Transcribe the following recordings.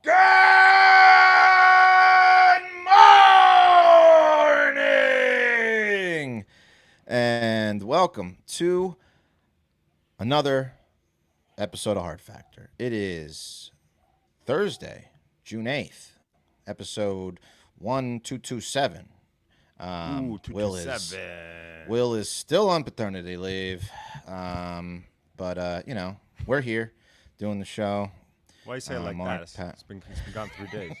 Good morning and welcome to another episode of Hard Factor. It is Thursday, June 8th, episode 1227. Ooh, Will 227. is still on paternity leave, but we're here doing the show. Why you say it like Mark, that? Pat. It's been gone 3 days.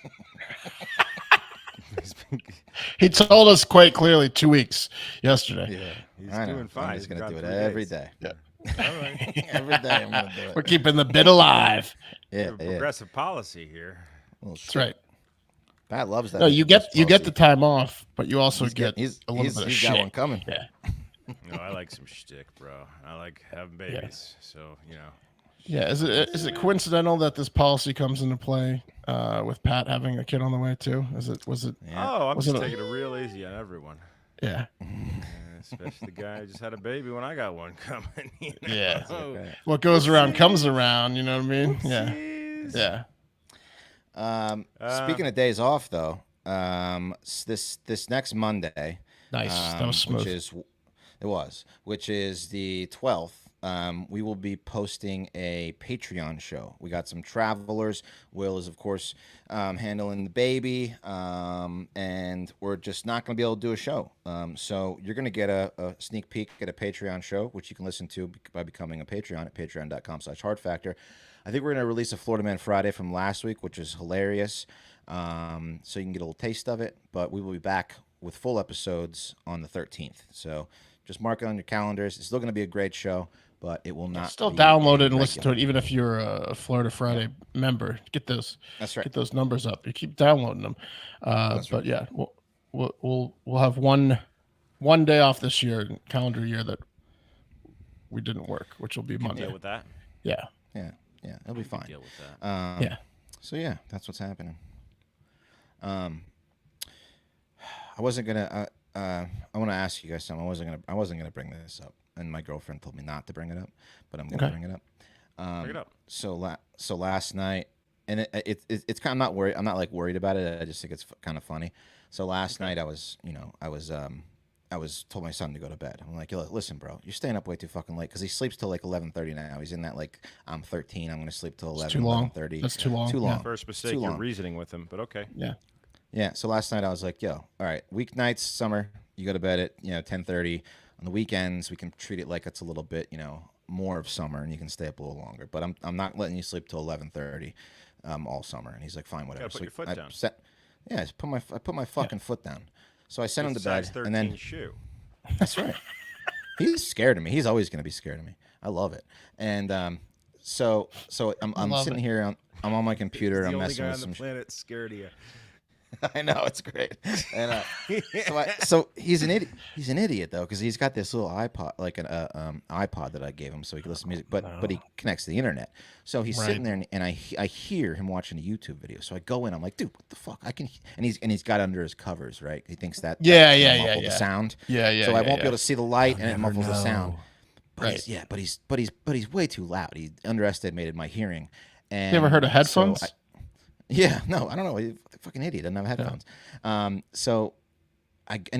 He told us quite clearly 2 weeks yesterday. Yeah, He's I know. doing fine. I'm just He's gonna do gone it 3 every days. day. Yeah. All right. Every day I'm gonna do it. We're keeping the bid alive. Yeah, Have a progressive policy here. Well, That's right. Pat loves that. No, you get the policy. time off, but you also He's get he's a little he's, bit of he's shit. got one coming. Yeah. No, I like some shtick, bro. I like having babies. So, Yeah. Is it coincidental that this policy comes into play with Pat having a kid on the way too? Was it? Yeah. Oh, I'm Was just it a- taking it real easy on everyone. Yeah. Especially the guy who just had a baby when I got one coming. Yeah. Okay. What goes around comes around. You know what I mean? Yeah. Whoopsies. Yeah. Speaking of days off, though, this next Monday, Nice. That was smooth. which is the 12th. We will be posting a Patreon show. We got some travelers. Will is, of course, handling the baby, and we're just not going to be able to do a show. So you're going to get a sneak peek at a Patreon show, which you can listen to by becoming a Patreon at patreon.com/hardfactor. I think we're going to release a Florida Man Friday from last week, which is hilarious. So you can get a little taste of it, but we will be back with full episodes on the 13th. So just mark it on your calendars. It's still going to be a great show, but it will not Still be download a it and listen to regular. it, even if you're a Florida Friday member. Get those. That's right. Get those numbers up. You keep downloading them. But yeah, we'll have one day off this year, calendar year, that we didn't work, which will be Monday. Deal with that. Yeah. Yeah, it'll be fine. Deal with that. Yeah. So yeah, that's what's happening. I wasn't gonna. I want to ask you guys something. I wasn't gonna bring this up, and my girlfriend told me not to bring it up, but I'm gonna Okay. bring it up. Bring it up. So last night, and it's kind of not worried. I'm not like worried about it. I just think it's kind of funny. So last night I was told my son to go to bed. I'm like, yo, listen, bro, you're staying up way too fucking late because he sleeps till like 11:30 now. He's in that like I'm 13. I'm gonna sleep till 11. Too long. 11:30. That's too long. Too Yeah. long. First mistake, Too you're long. reasoning with him, but okay. Yeah. Yeah. So last night I was like, yo, all right, weeknights, summer, you go to bed at 10:30. On the weekends, we can treat it like it's a little bit more of summer, and you can stay up a little longer. But I'm not letting you sleep till 11:30 all summer. And he's like, fine, whatever. Gotta put your foot I down. I just put my fucking foot down. So I sent him to Size bed, 13 and then shoe. that's right. He's scared of me. He's always gonna be scared of me. I love it. And so I'm love sitting it. here. I'm on my computer. I'm messing with some. planet scared of you. I know, it's great. And so he's an idiot. He's an idiot though, because he's got this little iPod, like an iPod that I gave him, so he can listen to music. But he connects to the internet. So he's sitting there, and I hear him watching a YouTube video. So I go in. I'm like, dude, what the fuck? I can. And he's got under his covers, right? He thinks that muffle the sound. Yeah. So I won't be able to see the light, and it muffles the sound. But Right. he's way too loud. He underestimated my hearing. And You ever heard of so headphones? yeah, no, I don't know. He's a fucking idiot. Doesn't have headphones. And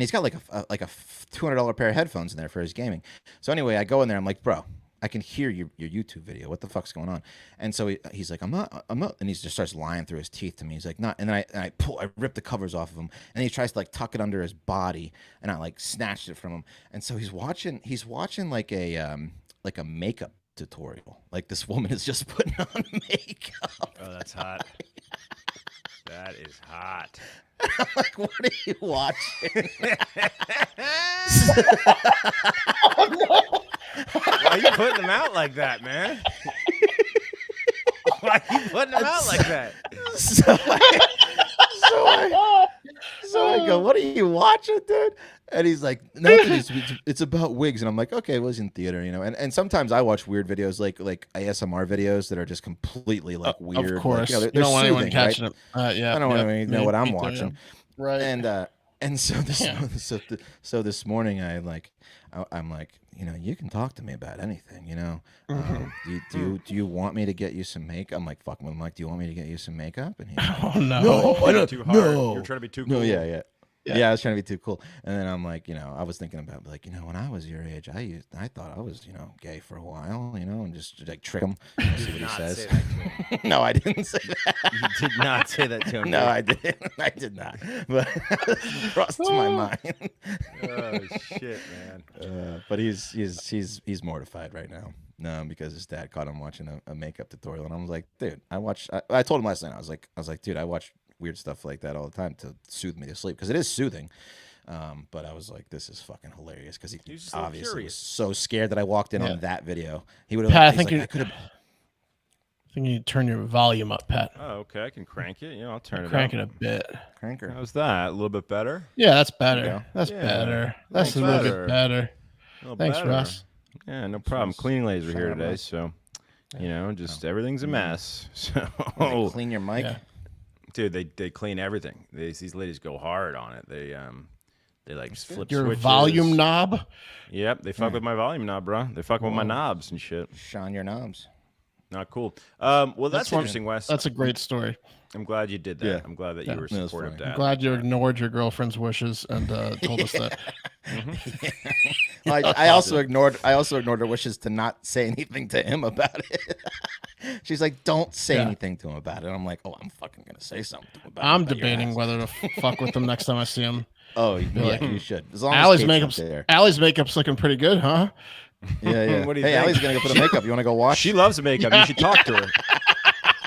he's got like a $200 pair of headphones in there for his gaming. So anyway, I go in there. I'm like, bro, I can hear your YouTube video. What the fuck's going on? And so he's like, I'm not. And he just starts lying through his teeth to me. He's like, not. And then I rip the covers off of him, and he tries to like tuck it under his body, and I like snatched it from him. And so he's watching like a makeup tutorial. Like this woman is just putting on makeup. Oh, that's hot. That is hot. I'm like, what are you watching? Why are you putting them out like that, man? Why are you putting them out like that? So I go, what are you watching, dude? And he's like, nothing. It's about wigs. And I'm like, okay, it was in theater, And sometimes I watch weird videos, like ASMR videos that are just completely like weird. Of course. Like, you they're don't want anyone soothing, right? catching it. Yeah. I don't want anyone to know what I'm watching. Right. And And so so this morning I'm like, you can talk to me about anything, do you want me to get you some makeup? I'm like, fucking with him, like, do you want me to get you some makeup? And he's like, Oh no. no, I don't. Too hard. No, You're trying to be too cool. no, yeah, I was trying to be too cool. And then I'm like, I was thinking about, like, when I was your age, I thought I was, gay for a while, and just like trick him, see what he says. No, I didn't say that. You did not say that to him. No, I didn't. I did not. But it crossed my mind. Oh shit, man. But he's mortified right now. No, because his dad caught him watching a makeup tutorial, and I was like, dude, I told him last night, I was like, dude, I watch weird stuff like that all the time to soothe me to sleep, because it is soothing. But I was like, this is fucking hilarious, because he obviously was so scared that I walked in on that video. He would have. Pat, I think you need to turn your volume up, Pat. Oh, okay. I can crank it. I'll turn it up. Crank it a bit. Cranker. How's that? A little bit better? Yeah, that's better. That's better. That's a little bit better. Thanks, better. Russ. Yeah, no problem. Cleaning ladies are here today, so just everything's a mess. So clean your mic. Yeah. Dude, they clean everything. These ladies go hard on it. They like flip your switches. volume knob. Yep, they fuck with my volume knob, bro. They fuck with my knobs and shit. Shine your knobs. Not cool. Well, that's interesting, Wes. That's a great story. I'm glad you did that. Yeah. I'm glad that you were supportive of that. I'm glad you ignored your girlfriend's wishes and told us that. I also ignored her wishes to not say anything to him about it. She's like, don't say anything to him about it. I'm like, oh, I'm fucking gonna say something about it. I'm debating whether to fuck with him next time I see him. Oh, yeah, you should. As long Allie's as Allie's makeup's looking pretty good, huh? Yeah. What do you hey, think? Allie's gonna go put a makeup. You want to go watch? She loves makeup. You should talk to her.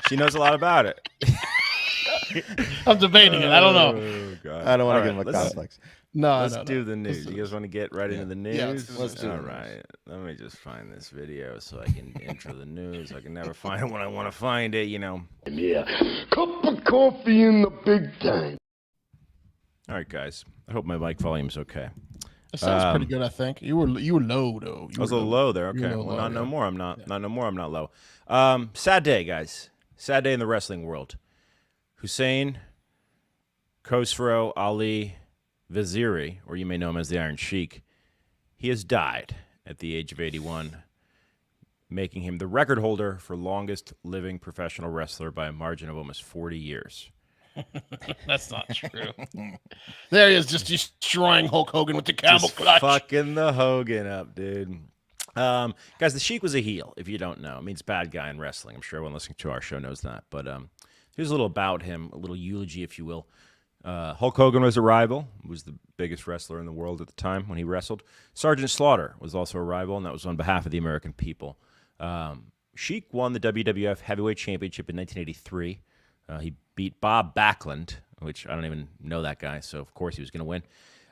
She knows a lot about it. I'm debating it. I don't know. Oh, God. I don't want to All give him a right, complex. No, Let's do the news. You guys want to get right into the news? Yeah, let's do All the news. right. Let me just find this video so I can intro the news. I can never find it when I want to find it, Yeah, cup of coffee in the big time. All right, guys. I hope my mic volume's okay. It sounds pretty good, I think. You were low though. I was a little low there. Okay. Well, Well, not low, no more. I'm not. Not no more. I'm not low. Sad day, guys. Sad day in the wrestling world. Hussein Khosrow Ali Vaziri, or you may know him as the Iron Sheik, he has died at the age of 81, making him the record holder for longest living professional wrestler by a margin of almost 40 years. That's not true. There he is, just destroying Hulk Hogan with the camel Just clutch. fucking the Hogan up, dude. Guys, the Sheik was a heel, if you don't know. It means bad guy in wrestling. I'm sure everyone listening to our show knows that. But here's a little about him, a little eulogy, if you will. Hulk Hogan was a rival, was the biggest wrestler in the world at the time when he wrestled. Sergeant Slaughter was also a rival, and that was on behalf of the American people. Sheik won the WWF Heavyweight Championship in 1983. He beat Bob Backlund, which I don't even know that guy, so of course he was going to win.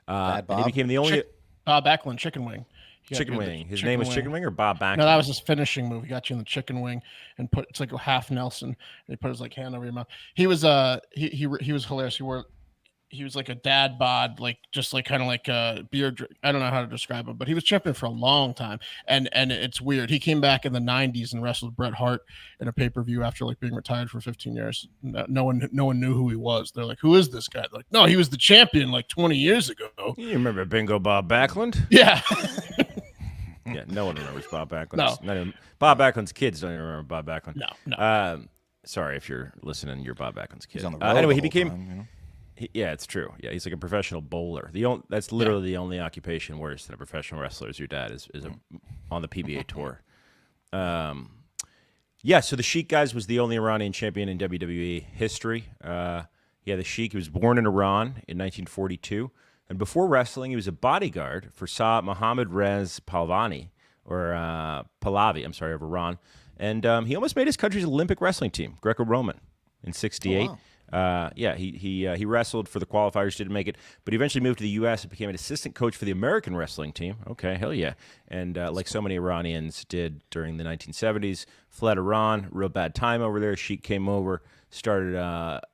Bad And he Bob? became the only Bob Backlund, chicken wing. He got chicken you in the wing. His name was Chicken Wing or Bob Backlund? No, that was his finishing move. He got you in the chicken wing and it's like a half Nelson. And he put his like hand over your mouth. He was he was hilarious. He was like a dad bod, like just like kind of like a beard. I don't know how to describe him, but he was champion for a long time. And it's weird. He came back in the 90s and wrestled Bret Hart in a pay-per-view after like being retired for 15 years. No one knew who he was. They're like, who is this guy? They're like, no, he was the champion like 20 years ago. You remember Bingo Bob Backlund? Yeah. Yeah, no one remembers Bob Backlund. No. Not even, Bob Backlund's kids don't even remember Bob Backlund. No. Sorry if you're listening, you're Bob Backlund's kid. He's on the road anyway, the he whole became. time, Yeah, it's true. Yeah, he's like a professional bowler. That's literally the only occupation worse than a professional wrestler is your dad is on the PBA tour. Yeah, so the Sheik, guys, was the only Iranian champion in WWE history. The Sheik, he was born in Iran in 1942. And before wrestling, he was a bodyguard for Shah Mohammad Reza Pahlavi, of Iran. And he almost made his country's Olympic wrestling team, Greco-Roman, in '68. Oh, wow. He wrestled for the qualifiers, didn't make it, but he eventually moved to the U.S. and became an assistant coach for the American wrestling team. Okay, hell yeah. And like so many Iranians did during the 1970s, fled Iran, real bad time over there. Sheik came over, started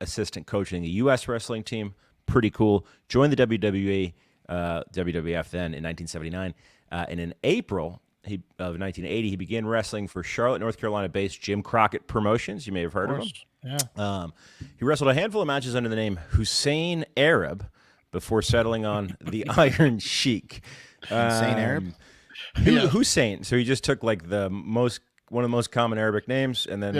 assistant coaching the U.S. wrestling team. Pretty cool. Joined the WWE, WWF then in 1979. And in April of 1980, he began wrestling for Charlotte, North Carolina-based Jim Crockett Promotions. You may have heard of him. Yeah. He wrestled a handful of matches under the name Hussein Arab, before settling on the Iron Sheik. Insane Arab. Hussein. So he just took like one of the most common Arabic names, and then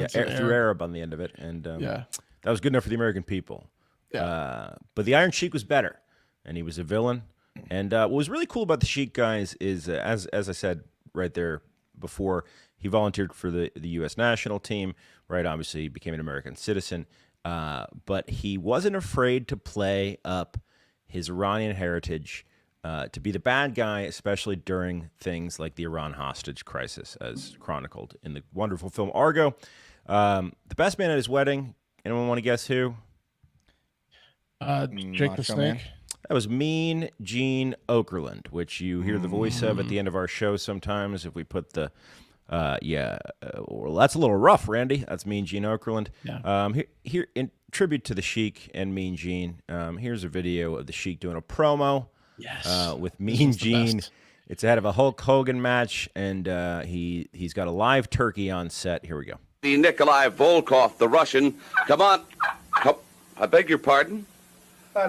threw Arab on the end of it, and that was good enough for the American people. Yeah. But the Iron Sheik was better, and he was a villain. And what was really cool about the Sheik, guys, is as I said right there before, he volunteered for the U.S. national team. Right, obviously, he became an American citizen, but he wasn't afraid to play up his Iranian heritage. To be the bad guy, especially during things like the Iran hostage crisis, as chronicled in the wonderful film Argo. The best man at his wedding. Anyone want to guess who? Jake the Snake. Man. That was Mean Gene Okerlund, which you hear the voice of at the end of our show sometimes. If we put the, well, that's a little rough, Randy. That's Mean Gene Okerlund. Yeah. Here, in tribute to the Sheik and Mean Gene, here's a video of the Sheik doing a promo. Yes, with Mean Gene. It's ahead of a Hulk Hogan match, and he's got a live turkey on set. Here we go. The Nikolai Volkov, the Russian. Come on. I beg your pardon?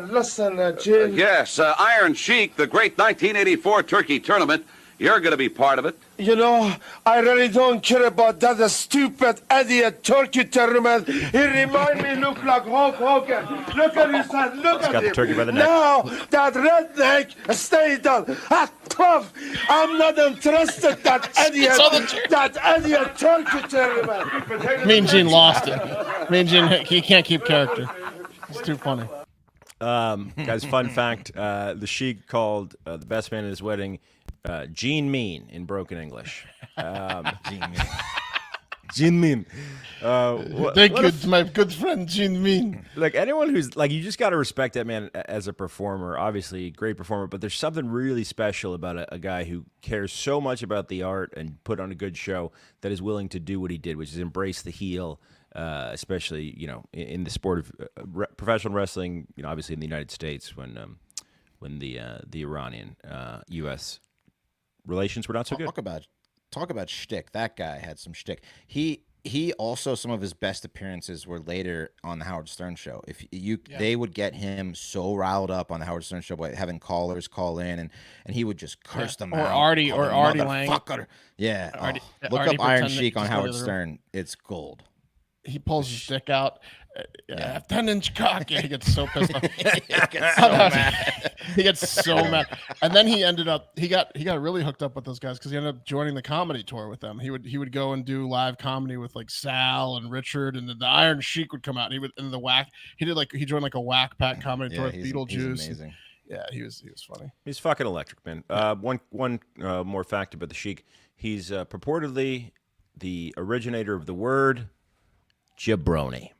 Listen, Jim. Yes, Iron Sheik, the great 1984 turkey tournament. You're going to be part of it. You know, I really don't care about that stupid idiot turkey tournament. He reminds me look like Hulk Hogan. Look at his head. Look at got him. The turkey by the neck. Now that redneck stay down. Tough. I'm not interested. That idiot turkey tournament. Mean Gene lost it. Mean Gene, he can't keep character. It's too funny. Guys, fun fact: the Sheik called the best man at his wedding Gene Mean in broken English. Gene Mean. Gene Mean. Thank you to my good friend Gene Mean. Like anyone who's like, you just got to respect that man as a performer. Obviously, great performer, but there's something really special about a guy who cares so much about the art and put on a good show that is willing to do what he did, which is embrace the heel. Especially, in the sport of professional wrestling, obviously in the United States when the Iranian U.S. relations were not so good. Talk about shtick. That guy had some shtick. He also, some of his best appearances were later on the Howard Stern show. They would get him so riled up on the Howard Stern show by having callers call in, and he would just curse them out. Artie Lang. Yeah. Look up Iron Sheik on Howard Stern. It's gold. He pulls his dick out. 10-inch cock. Yeah, he gets so pissed off. He gets so mad. And then he got really hooked up with those guys because he ended up joining the comedy tour with them. He would go and do live comedy with like Sal and Richard, and then the Iron Sheik would come out. And he would in the whack. He joined like a Whack Pack comedy tour with Beetlejuice. He's amazing. Yeah, he was funny. He's fucking electric, man. One more fact about the Sheik. He's purportedly the originator of the word jabroni,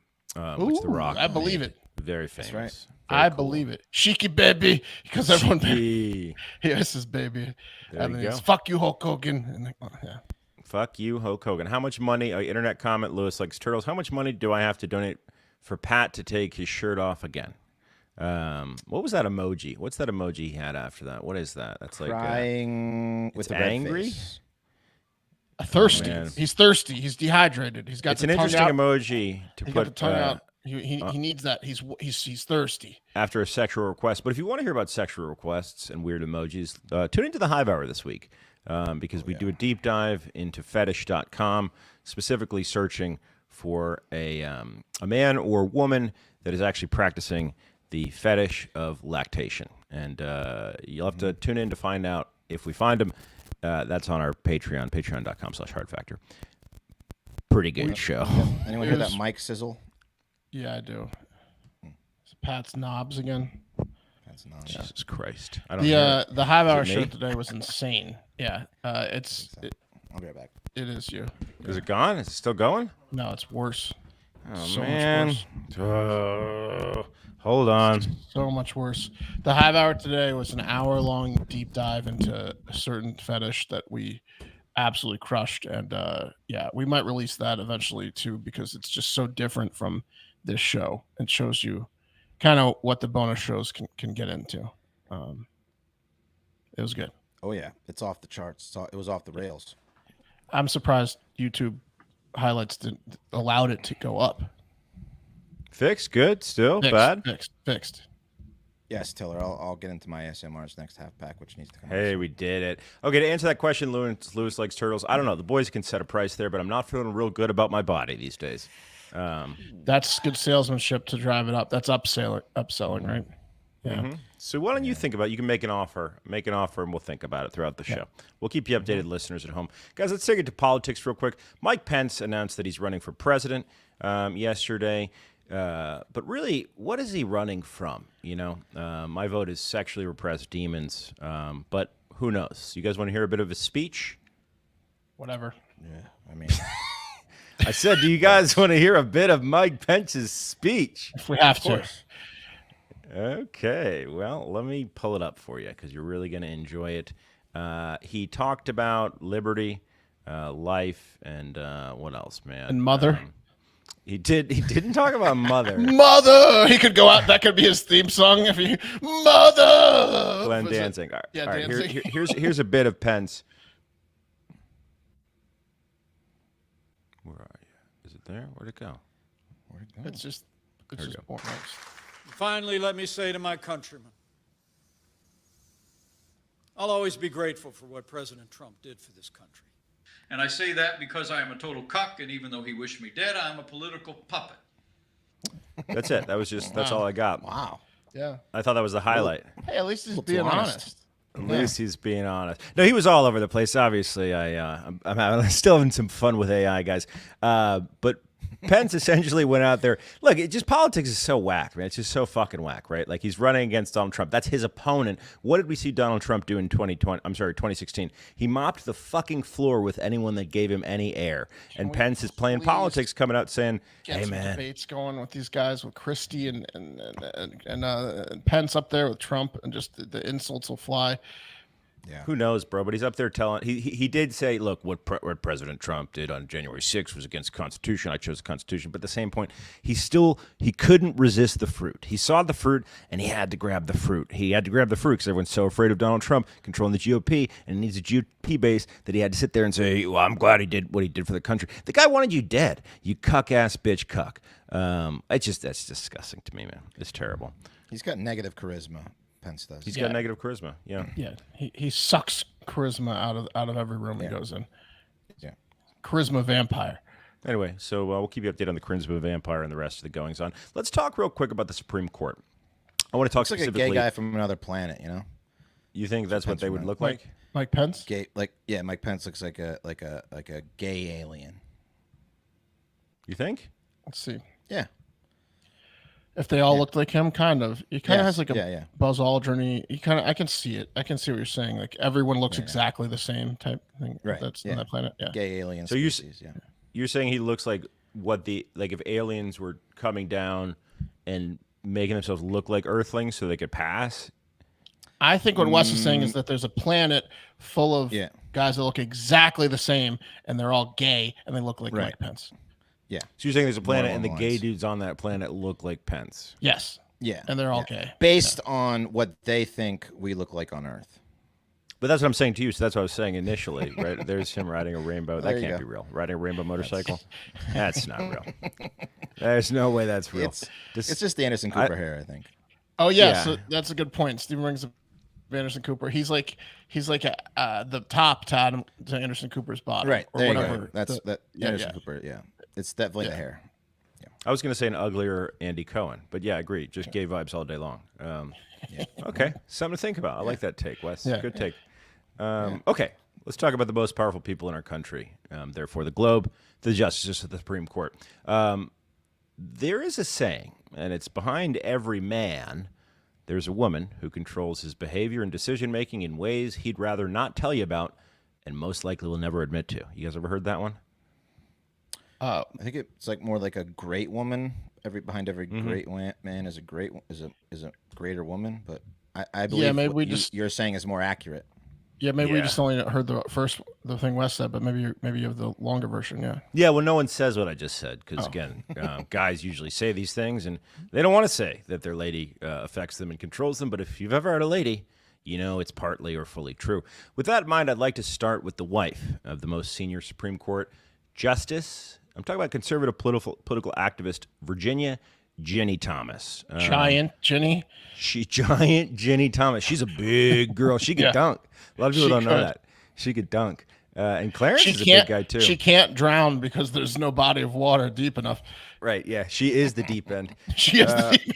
which The Rock. I believe it. Very famous. That's right. I believe it. Sheiky baby, because everyone. Yes, his baby. There and then you go. Fuck you, Hulk Hogan. And yeah. Fuck you, Hulk Hogan. How much money? Internet comment. Lewis likes turtles. How much money do I have to donate for Pat to take his shirt off again? What was that emoji? What's that emoji he had after that? What is that? That's like crying with the angry. Thirsty. Oh, he's thirsty. He's dehydrated. He's got. It's an interesting emoji to put. Got the tongue out. He needs that. He's thirsty after a sexual request. But if you want to hear about sexual requests and weird emojis, tune into the Hive Hour this week because we do a deep dive into fetish.com, specifically searching for a man or woman that is actually practicing the fetish of lactation. And you'll have to tune in to find out if we find them. That's on our Patreon, patreon.com/hardfactor. Pretty good show. Anyone hear that mic sizzle? Yeah, I do. It's Pat's knobs again. Pat's knobs. Jesus Christ. I don't know. The Hive Hour show today was insane. Yeah. I'll be right back. It is you. Is it gone? Is it still going? No, it's worse. Oh, so man. much worse. Hold on. So much worse. The Hive Hour today was an hour-long deep dive into a certain fetish that we absolutely crushed. And we might release that eventually too, because it's just so different from this show. It shows you kind of what the bonus shows can get into. It was good. Oh yeah, it's off the charts. It was off the rails. I'm surprised YouTube highlights allowed it to go up. Fixed? Good? Still? Bad? Fixed. Yes, Tiller. I'll get into my ASMR's next half pack, which needs to come. Hey, we did it. Okay, to answer that question, Lewis likes turtles. I don't know. The boys can set a price there, but I'm not feeling real good about my body these days. That's good salesmanship to drive it up. That's upselling, right? Yeah. So why don't you think about it? You can make an offer, and we'll think about it throughout the show. We'll keep you updated, listeners at home. Guys, let's take it to politics real quick. Mike Pence announced that he's running for president yesterday. But really, what is he running from? My vote is sexually repressed demons. But who knows? You guys want to hear a bit of a speech? Whatever. Yeah, I mean, I said, do you guys want to hear a bit of Mike Pence's speech? If we have to. Okay, well, let me pull it up for you because you're really going to enjoy it. He talked about liberty, life, and what else, man? And mother. He didn't talk about mother. Mother. He could go out. That could be his theme song. If he mother. Glenn Danzig. All right, Yeah, all right, Danzig. Here's a bit of Pence. Where are you? Is it there? Where'd it go? It's just boring. Finally, let me say to my countrymen, I'll always be grateful for what President Trump did for this country. And I say that because I am a total cuck, and even though he wished me dead, I'm a political puppet. That's it. That's all I got. wow. Yeah. I thought that was the highlight. Hey, at least he's Well, too being honest. honest. At least he's being honest. No, he was all over the place. Obviously, I'm still having some fun with AI, guys. But Pence essentially went out there. Look, politics is so whack, man. It's just so fucking whack, right? Like he's running against Donald Trump. That's his opponent. What did we see Donald Trump do in 2016? He mopped the fucking floor with anyone that gave him any air. And Pence is playing politics, coming out saying, Get "Hey, some man." debates going with these guys, with Christie and Pence up there with Trump, and just the insults will fly. Yeah. Who knows, bro? But he's up there telling. He did say, "Look, what President Trump did on January 6th was against the Constitution. I chose the Constitution." But at the same point, he couldn't resist the fruit. He saw the fruit, and he had to grab the fruit. He had to grab the fruit because everyone's so afraid of Donald Trump controlling the GOP, and he needs a GOP base that he had to sit there and say, "Well, I'm glad he did what he did for the country." The guy wanted you dead. You cuck ass bitch cuck. That's disgusting to me, man. It's terrible. He's got negative charisma. Pence does. He's got negative charisma. Yeah. Yeah, he sucks charisma out of every room he goes in. Yeah. Charisma vampire. Anyway, so we'll keep you updated on the charisma vampire and the rest of the goings on. Let's talk real quick about the Supreme Court. I want to talk Looks like a specifically. gay guy from another planet, you know? You think that's what they would look like? Mike Pence. Gay, Mike Pence looks like a gay alien. You think? Let's see. Yeah. If they all looked like him, kind of. He kind of Yes. has like a Buzz Aldrin. I can see it. I can see what you're saying. Like everyone looks exactly the same type thing. Right. That's Yeah. on that planet. Yeah. Gay alien So species, yeah. You're saying he looks like if aliens were coming down and making themselves look like Earthlings so they could pass? I think what Wes is saying is that there's a planet full of guys that look exactly the same, and they're all gay, and they look like Mike Pence. Yeah. So you're saying there's a planet More and the along gay lines. dudes on that planet look like Pence? Yes. Yeah. And they're all gay. Based on what they think we look like on Earth. But that's what I'm saying to you. So that's what I was saying initially, right? There's him riding a rainbow. That There you can't go. be real. Riding a rainbow motorcycle? That's not real. There's no way that's real. It's just the Anderson Cooper hair, I think. Oh yeah, Yeah. so that's a good point. Stephen brings up Anderson Cooper. He's like the top to Anderson Cooper's bottom, Right. or There you whatever. go. That's the- Anderson Cooper, yeah. It's definitely the hair. I was going to say an uglier Andy Cohen, but yeah, I agree. Just gay vibes all day long. Okay, something to think about. I like that take, Wes. Yeah. Good take. Okay, let's talk about the most powerful people in our country. Therefore, the globe, the justices of the Supreme Court. There is a saying, and it's behind every man. There's a woman who controls his behavior and decision-making in ways he'd rather not tell you about and most likely will never admit to. You guys ever heard that one? I think it's like more like a great woman. Behind every great man is a greater woman. But I believe maybe what you're saying is more accurate. Yeah, maybe we just only heard the thing Wes said, but maybe you have the longer version. Yeah. Yeah, well, no one says what I just said because, again, guys usually say these things, and they don't want to say that their lady affects them and controls them. But if you've ever had a lady, you know it's partly or fully true. With that in mind, I'd like to start with the wife of the most senior Supreme Court Justice. I'm talking about conservative political activist Virginia Ginny Thomas. Giant Ginny. Giant Ginny Thomas. She's a big girl. She could dunk. A lot of people don't know that. She could dunk. And Clarence is a big guy too. She can't drown because there's no body of water deep enough. Right. Yeah. She is the deep end. She is the deep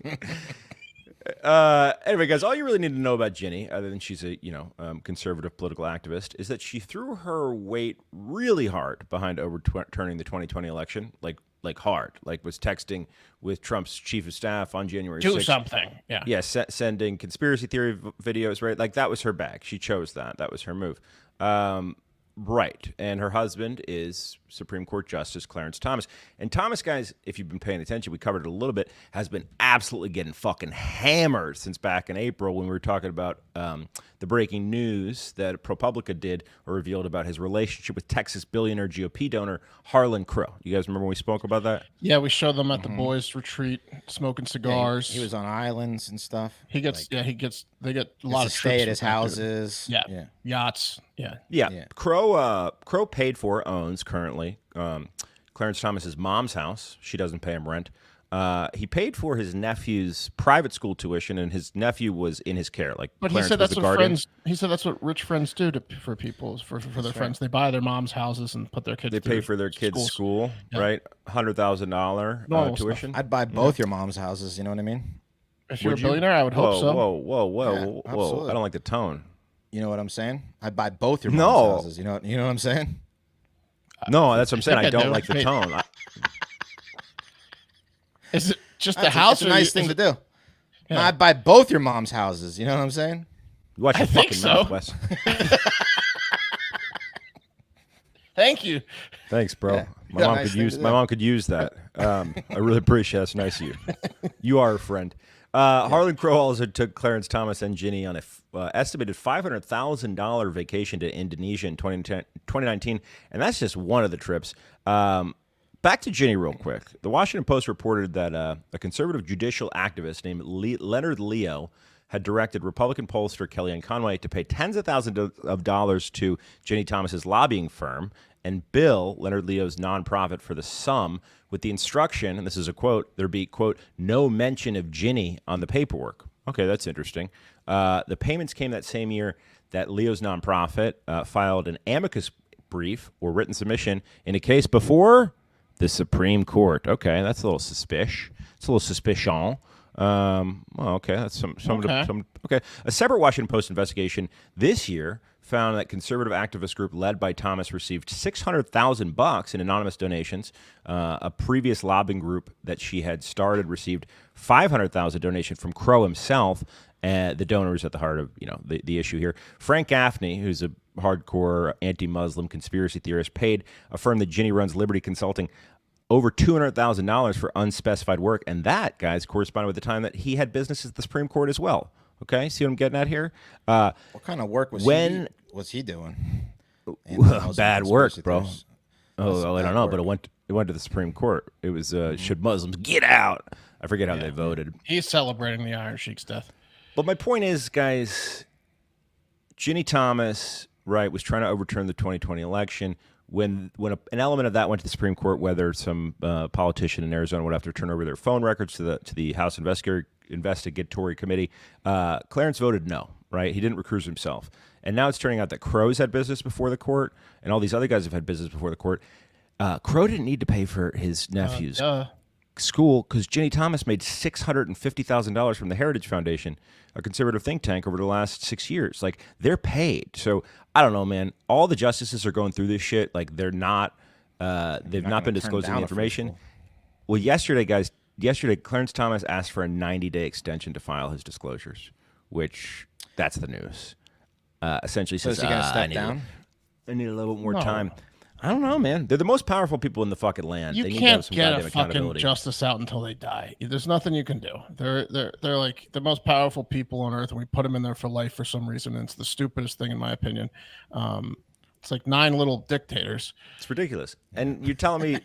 end. Anyway, guys, all you really need to know about Ginny, other than she's a conservative political activist, is that she threw her weight really hard behind overturning the 2020 election, like hard, like was texting with Trump's chief of staff on January 6th. Do something. Yeah. Yeah, sending conspiracy theory videos, right? Like that was her bag. She chose that. That was her move. Right. And her husband is Supreme Court Justice Clarence Thomas. And Thomas, guys, if you've been paying attention, we covered it a little bit, has been absolutely getting fucking hammered since back in April when we were talking about the breaking news that ProPublica did or revealed about his relationship with Texas billionaire GOP donor Harlan Crow. You guys remember when we spoke about that? Yeah, we showed them at the boys' retreat, smoking cigars. He was on islands and stuff. They get a lot of stay trips at his houses. Yeah. Yachts. Yeah. Crow paid for, owns currently Clarence Thomas's mom's house. She doesn't pay him rent. He paid for his nephew's private school tuition, and his nephew was in his care. But Clarence he said was that's the what guardian. friends. He said that's what rich friends do for people, for their friends. They buy their mom's houses and put their kids. They pay for their kids' school, right? $100,000 tuition. I'd buy both your mom's houses. You know what I mean? If you're a billionaire, I would hope so. Whoa! Absolutely. I don't like the tone. You know what I'm saying? I'd buy both your mom's houses. You know what I'm saying? No, that's what I'm saying. I I don't do. like the tone. Is it just the house? It's a nice thing to do. Yeah. I'd buy both your mom's houses. You know what I'm saying? You watch your fucking mouth, Wes. Thank you. Thanks, bro. Yeah. My mom could use that. I really appreciate it. That's nice of you. You are a friend. Harlan Crow also took Clarence Thomas and Ginny on a estimated $500,000 vacation to Indonesia in 2019, and that's just one of the trips. Back to Ginny real quick. The Washington Post reported that a conservative judicial activist named Leonard Leo had directed Republican pollster Kellyanne Conway to pay tens of thousands of dollars to Ginny Thomas's lobbying firm and bill Leonard Leo's nonprofit for the sum with the instruction, and this is a quote, there be, quote, no mention of Ginny on the paperwork. Okay, that's interesting. The payments came that same year that Leo's nonprofit filed an amicus brief or written submission in a case before the Supreme Court. Okay, that's a little suspicious. It's a little suspicion. Well, okay, that's some. Okay, a separate Washington Post investigation this year found that conservative activist group led by Thomas received $600,000 in anonymous donations. A previous lobbying group that she had started received $500,000 donation from Crow himself. The donor is at the heart of the issue here. Frank Gaffney, who's a hardcore anti-Muslim conspiracy theorist, paid a firm that Ginny runs, Liberty Consulting, over $200,000 for unspecified work, and that, guys, corresponded with the time that he had business at the Supreme Court as well. Okay, see what I'm getting at here? What kind of work was he doing? Bad work, bro. I don't know, work. but it went to the Supreme Court. It was should Muslims get out? I forget how they voted. He's celebrating the Iron Sheik's death. But my point is, guys, Ginny Thomas, right, was trying to overturn the 2020 election. When an element of that went to the Supreme Court, whether some politician in Arizona would have to turn over their phone records to the House Investigatory Committee, Clarence voted no, right? He didn't recuse himself. And now it's turning out that Crow's had business before the court, and all these other guys have had business before the court. Crow didn't need to pay for his nephew's school because Ginny Thomas made $650,000 from the Heritage Foundation, a conservative think tank, over the last 6 years. Like, they're paid. So I don't know, man. All the justices are going through this shit. Like, they've not been disclosing the information. Well, yesterday, Clarence Thomas asked for a 90-day extension to file his disclosures, which that's the news. Essentially says, is he going to step down? I need a little bit more time. I don't know, man. They're the most powerful people in the fucking land. You they need can't to have some get goddamn a fucking accountability. justice out until they die. There's nothing you can do. They're like the most powerful people on earth, and we put them in there for life for some reason. And it's the stupidest thing, in my opinion. It's like 9 little dictators. It's ridiculous. And you're telling me,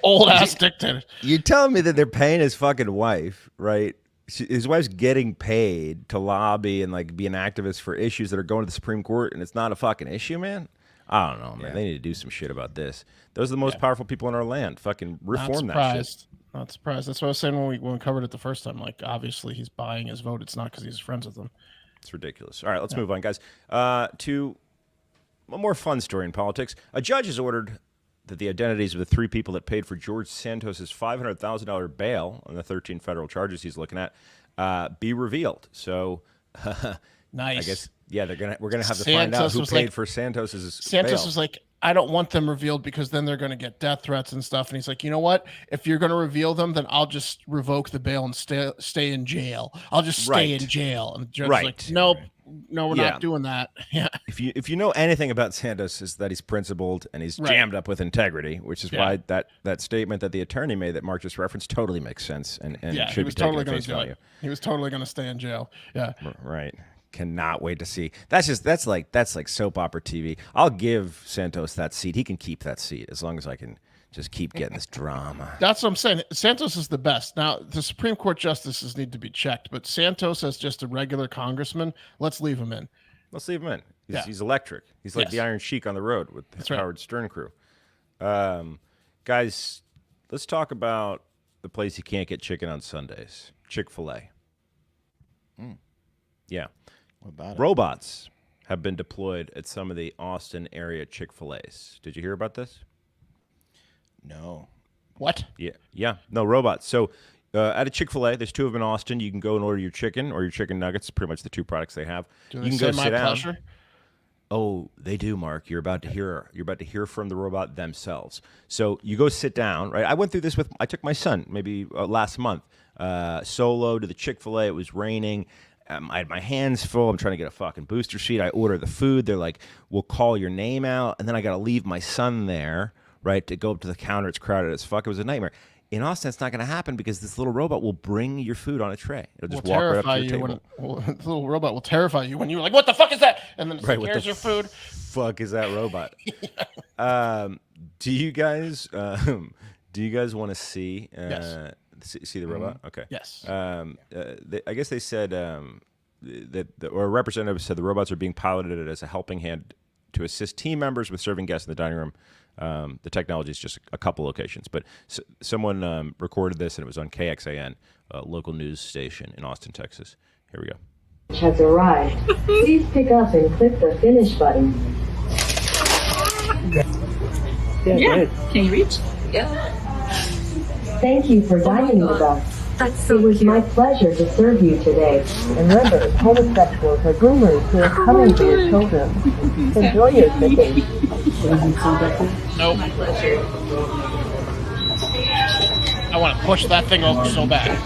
old ass dictators. You're telling me that they're paying his fucking wife, right? His wife's getting paid to lobby and like be an activist for issues that are going to the Supreme Court, and it's not a fucking issue, man. I don't know, man. Yeah. They need to do some shit about this. Those are the most powerful people in our land. Fucking reform that shit. Not surprised. That's what I was saying when we covered it the first time. Like, obviously, he's buying his vote. It's not because he's friends with them. It's ridiculous. All right, let's move on, guys. To a more fun story in politics. A judge has ordered that the identities of the 3 people that paid for George Santos' $500,000 bail on the 13 federal charges he's looking at be revealed. So, Nice. I guess, yeah, we're gonna have to find out who paid for Santos's Santos bail. was like, I don't want them revealed because then they're going to get death threats and stuff. And he's like, you know what? If you're going to reveal them, then I'll just revoke the bail and stay in jail. I'll just stay in jail. And the judge was like, nope, no, we're not doing that. Yeah. If you know anything about Santos, is that he's principled and he's jammed up with integrity, which is why that statement that the attorney made that Mark just referenced totally makes sense and should be taken at face value. He was totally going to stay in jail. Yeah. Right. Cannot wait to see. That's like soap opera TV. I'll give Santos that seat. He can keep that seat as long as I can just keep getting this drama. That's what I'm saying. Santos is the best. Now, the Supreme Court justices need to be checked, but Santos as just a regular congressman, let's leave him in. Let's leave him in. He's electric. He's like the Iron Sheik on the road with the Howard Stern crew. Guys, let's talk about the place you can't get chicken on Sundays, Chick-fil-A. Yeah. What about it? Robots have been deployed at some of the Austin area Chick-fil-A's. Did you hear about this? No. What? Yeah. No, robots. So at a Chick-fil-A, there's 2 of them in Austin. You can go and order your chicken or your chicken nuggets, pretty much the 2 products they have. Do you they can say go my sit down. pleasure? Oh, they do, Mark. You're about to hear from the robot themselves. So you go sit down, right? I went through this I took my son maybe last month, solo to the Chick-fil-A. It was raining. I had my hands full. I'm trying to get a fucking booster sheet. I order the food. They're like, we'll call your name out. And then I got to leave my son there, right, to go up to the counter. It's crowded as fuck. It was a nightmare. In Austin, it's not going to happen because this little robot will bring your food on a tray. It'll just walk right up to your table. The little robot will terrify you when you're like, what the fuck is that? And then it's like, here's your food. Fuck is that robot? Do you guys want to see see the robot? Okay. Yes. I guess they said or a representative said the robots are being piloted as a helping hand to assist team members with serving guests in the dining room. The technology is just a couple locations, but someone recorded this and it was on KXAN, a local news station in Austin, Texas. Here we go. Has arrived. Please pick up and click the finish button. Yeah. Can you reach? Yeah. Thank you for dining with us. That's so It was cute. my pleasure to serve you today. Remember, homosexuals are groomers who are coming for your children. Enjoy your chicken. Nope. I want to push that thing over so bad.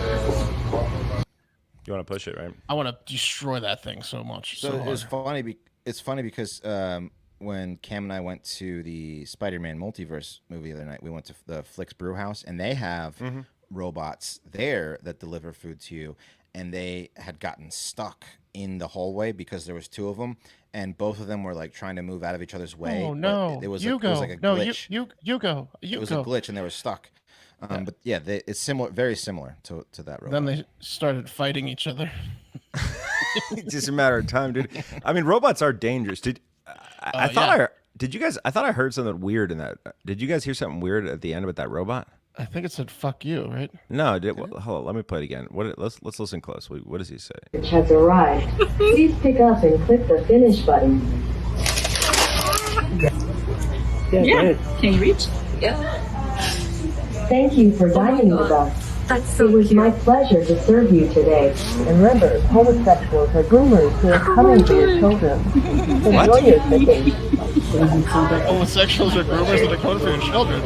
You want to push it, right? I want to destroy that thing so much. So hard. it's funny. It's funny because when Cam and I went to the Spider-Man multiverse movie the other night, we went to the Flicks Brew House, and they have robots there that deliver food to you, and they had gotten stuck in the hallway because there was 2 of them, and both of them were like trying to move out of each other's way. Oh no! It was you like, go. it was like a No, glitch. you go. You it was go. a glitch, and they were stuck. But yeah, it's similar, very similar to that robot. Then they started fighting each other. It's just a matter of time, dude. I mean, robots are dangerous. I thought I heard something weird in that. Did you guys hear something weird at the end about that robot? I think it said "fuck you," right? No, hold on. Let me play it again. Let's listen close. What does he say? Has arrived. Please pick up and click the finish button. Yeah. Can you reach? Yeah. Thank you for dining with us. That's so It was cute. my pleasure to serve you today. Remember, homosexuals are groomers who are coming for your children. Enjoy your chicken. Homosexuals are groomers that are coming for your children.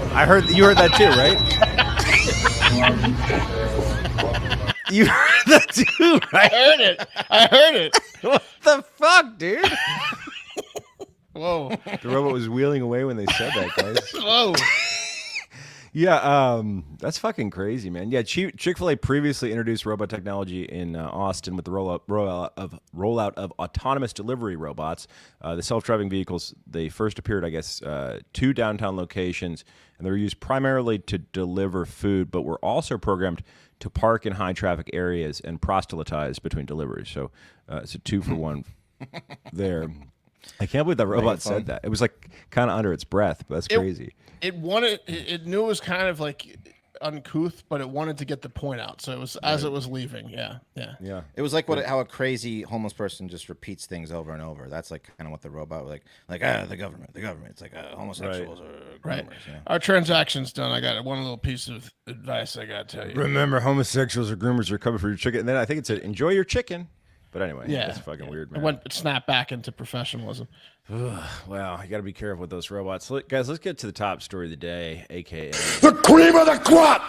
You heard that too, right? You heard that too, right? I heard it. What the fuck, dude? Whoa. The robot was wheeling away when they said that, guys. Whoa. Yeah, that's fucking crazy, man. Yeah, Chick-fil-A previously introduced robot technology in Austin with the rollout of autonomous delivery robots. The self-driving vehicles, they first appeared, I guess, 2 downtown locations, and they were used primarily to deliver food, but were also programmed to park in high-traffic areas and proselytize between deliveries. So it's a 2-for-1 there. I can't believe that robot said that. It was like kind of under its breath, but that's crazy. It wanted. It knew it was kind of like uncouth, but it wanted to get the point out. So it was as it was leaving. Yeah. It was like how a crazy homeless person just repeats things over and over. That's like kind of what the robot was like the government. It's like homosexuals or right. groomers, you know? Our transaction's done. I got one little piece of advice I got to tell you. Remember, homosexuals or groomers are coming for your chicken. And then I think it said, "Enjoy your chicken." But anyway, that's fucking weird, man. It snapped back into professionalism. Wow, you got to be careful with those robots. Guys, let's get to the top story of the day, a.k.a. The cream of the crop!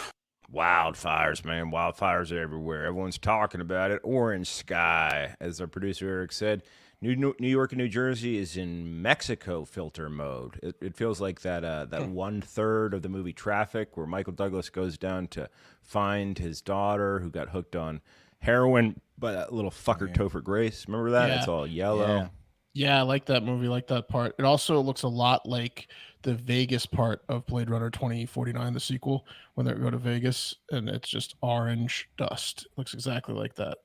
Wildfires, man. Wildfires are everywhere. Everyone's talking about it. Orange sky, as our producer Eric said. New York and New Jersey is in Mexico filter mode. It feels like that 1/3 of the movie Traffic, where Michael Douglas goes down to find his daughter who got hooked on heroin by that little fucker Topher Grace. Remember that? Yeah. It's all yellow. Yeah, I like that movie. Like that part. It also looks a lot like the Vegas part of Blade Runner 2049, the sequel, when they go to Vegas and it's just orange dust. It looks exactly like that.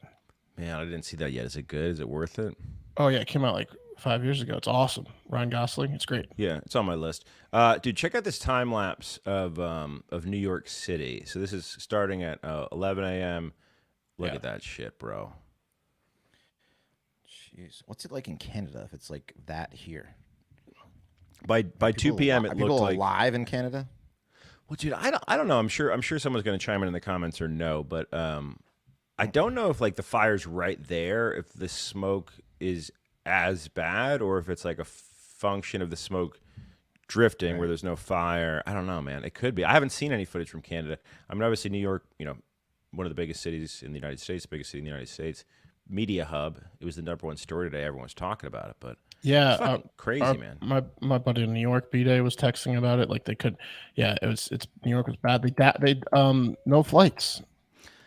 Man, I didn't see that yet. Is it good? Is it worth it? Oh yeah, it came out like 5 years ago. It's awesome. Ryan Gosling. It's great. Yeah, it's on my list. Dude, check out this time lapse of New York City. So this is starting at 11 a.m. Look at that shit, bro. Jeez, what's it like in Canada if it's like that here? By 2 p.m. it looked like alive in Canada. Well, dude, I don't know. I'm sure someone's going to chime in the comments or no, but I don't know if like the fire's right there, if the smoke is as bad, or if it's like a function of the smoke drifting where there's no fire. I don't know, man. It could be. I haven't seen any footage from Canada. I mean, obviously New York, one of the biggest cities in the United States, biggest city in the United States, media hub. It was the #1 story today. Everyone's talking about it, but yeah, crazy, man. My buddy in New York, B-Day, was texting about it. Like they could, it's New York was bad. They no flights.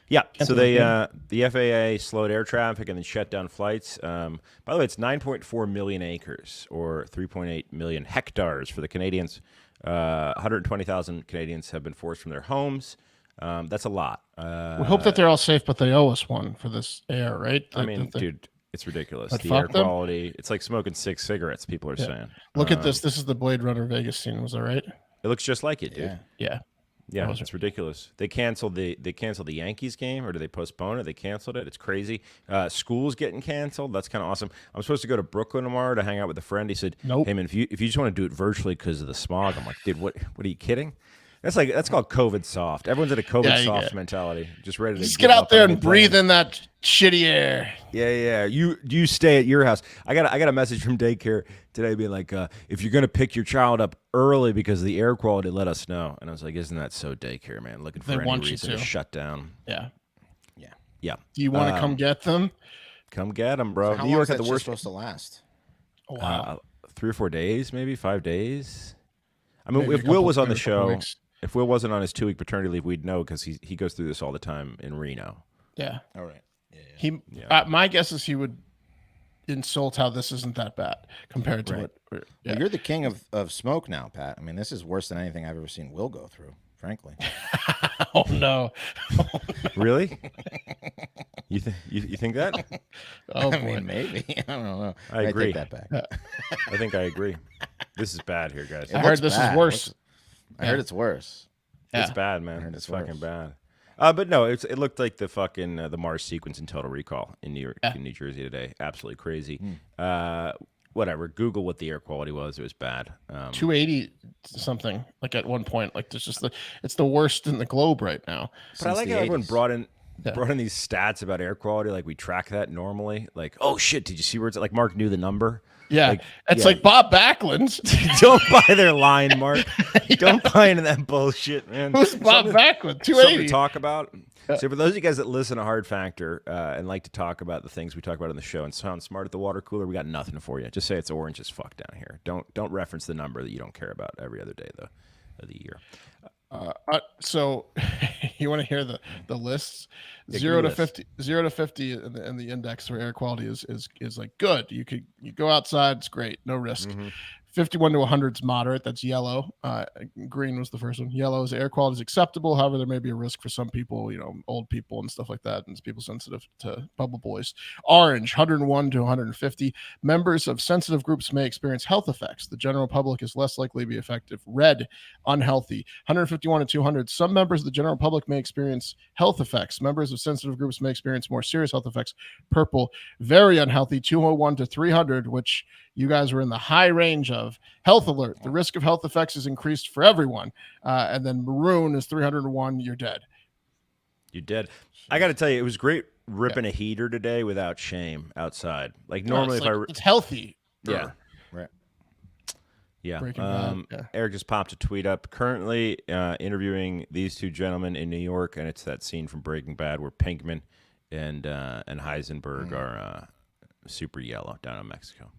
Yeah, so the FAA slowed air traffic and then shut down flights. By the way, it's 9.4 million acres or 3.8 million hectares for the Canadians. 120,000 Canadians have been forced from their homes. That's a lot. We hope that they're all safe, but they owe us one for this air, right? I mean, dude, it's ridiculous. But the air quality, it's like smoking 6 cigarettes, people are saying. Look at this. This is the Blade Runner Vegas scene. Was that right? It looks just like it, dude. Yeah, it's ridiculous. They canceled the Yankees game, or did they postpone it? They canceled it. It's crazy. School's getting canceled. That's kind of awesome. I'm supposed to go to Brooklyn tomorrow to hang out with a friend. He said, "Nope. Hey man, if you just want to do it virtually because of the smog." I'm like, dude, what are you kidding? That's called COVID soft. Everyone's in a COVID soft mentality, just ready to get out there and breathe in that shitty air. Yeah. You stay at your house. I got a message from daycare today being like, if you're gonna pick your child up early because of the air quality, let us know. And I was like, isn't that so daycare, man? Looking for any reason to shut down. Yeah. Do you want to come get them? Come get them, bro. So how New long York is had that the worst. Supposed to last? Oh, wow. 3 or 4 days, maybe 5 days. I mean, Maybe if Will was on the couple show. weeks. If Will wasn't on his 2-week paternity leave, we'd know because he goes through this all the time in Reno. Yeah. All right. My guess is he would insult how this isn't that bad compared to what. Well, you're the king of smoke now, Pat. I mean, this is worse than anything I've ever seen Will go through, frankly. Oh no. Really? You think that? Oh, I mean, maybe. I don't know. I agree. Take that back. I think I agree. This is bad here, guys. I heard this is worse. I heard it's worse. It's bad, man. I heard It's it's fucking worse. bad. But no, it looked like the fucking the Mars sequence in Total Recall in New York, in New Jersey today. Absolutely crazy. Whatever. Google what the air quality was. It was bad. 280 something. Like at one point, like there's just it's the worst in the globe right now. But I like the how everyone 80s. brought in these stats about air quality. Like we track that normally. Like, oh shit, did you see where it's like Mark knew the number? Yeah, Like, it's like Bob Backlund's. Don't buy their line, Mark. Don't buy into that bullshit, man. Who's Bob Backlund? Something 280. to talk about. So for those of you guys that listen to Hard Factor and like to talk about the things we talk about on the show and sound smart at the water cooler, we got nothing for you. Just say it's orange as fuck down here. Don't reference the number that you don't care about every other day of the year. So you want to hear the lists? Yeah, 0 to list. 50, 0 to 50 in the index for air quality is like good. You go outside, it's great, no risk. 51 to 100 is moderate. That's yellow. Green was the first one. Yellow is air quality is acceptable. However, there may be a risk for some people, old people and stuff like that, and people sensitive to bubble boys. Orange, 101 to 150. Members of sensitive groups may experience health effects. The general public is less likely to be effective. Red, unhealthy. 151 to 200. Some members of the general public may experience health effects. Members of sensitive groups may experience more serious health effects. Purple, very unhealthy. 201 to 300, which you guys were in the high range of. Health alert. The risk of health effects is increased for everyone. And then maroon is 301. You're dead. You're dead. I got to tell you, it was great ripping a heater today without shame outside. Like normally, it's healthy. Yeah. Right. Yeah. Yeah. Eric just popped a tweet up. Currently interviewing these two gentlemen in New York, and it's that scene from Breaking Bad where Pinkman and Heisenberg are super yellow down in Mexico.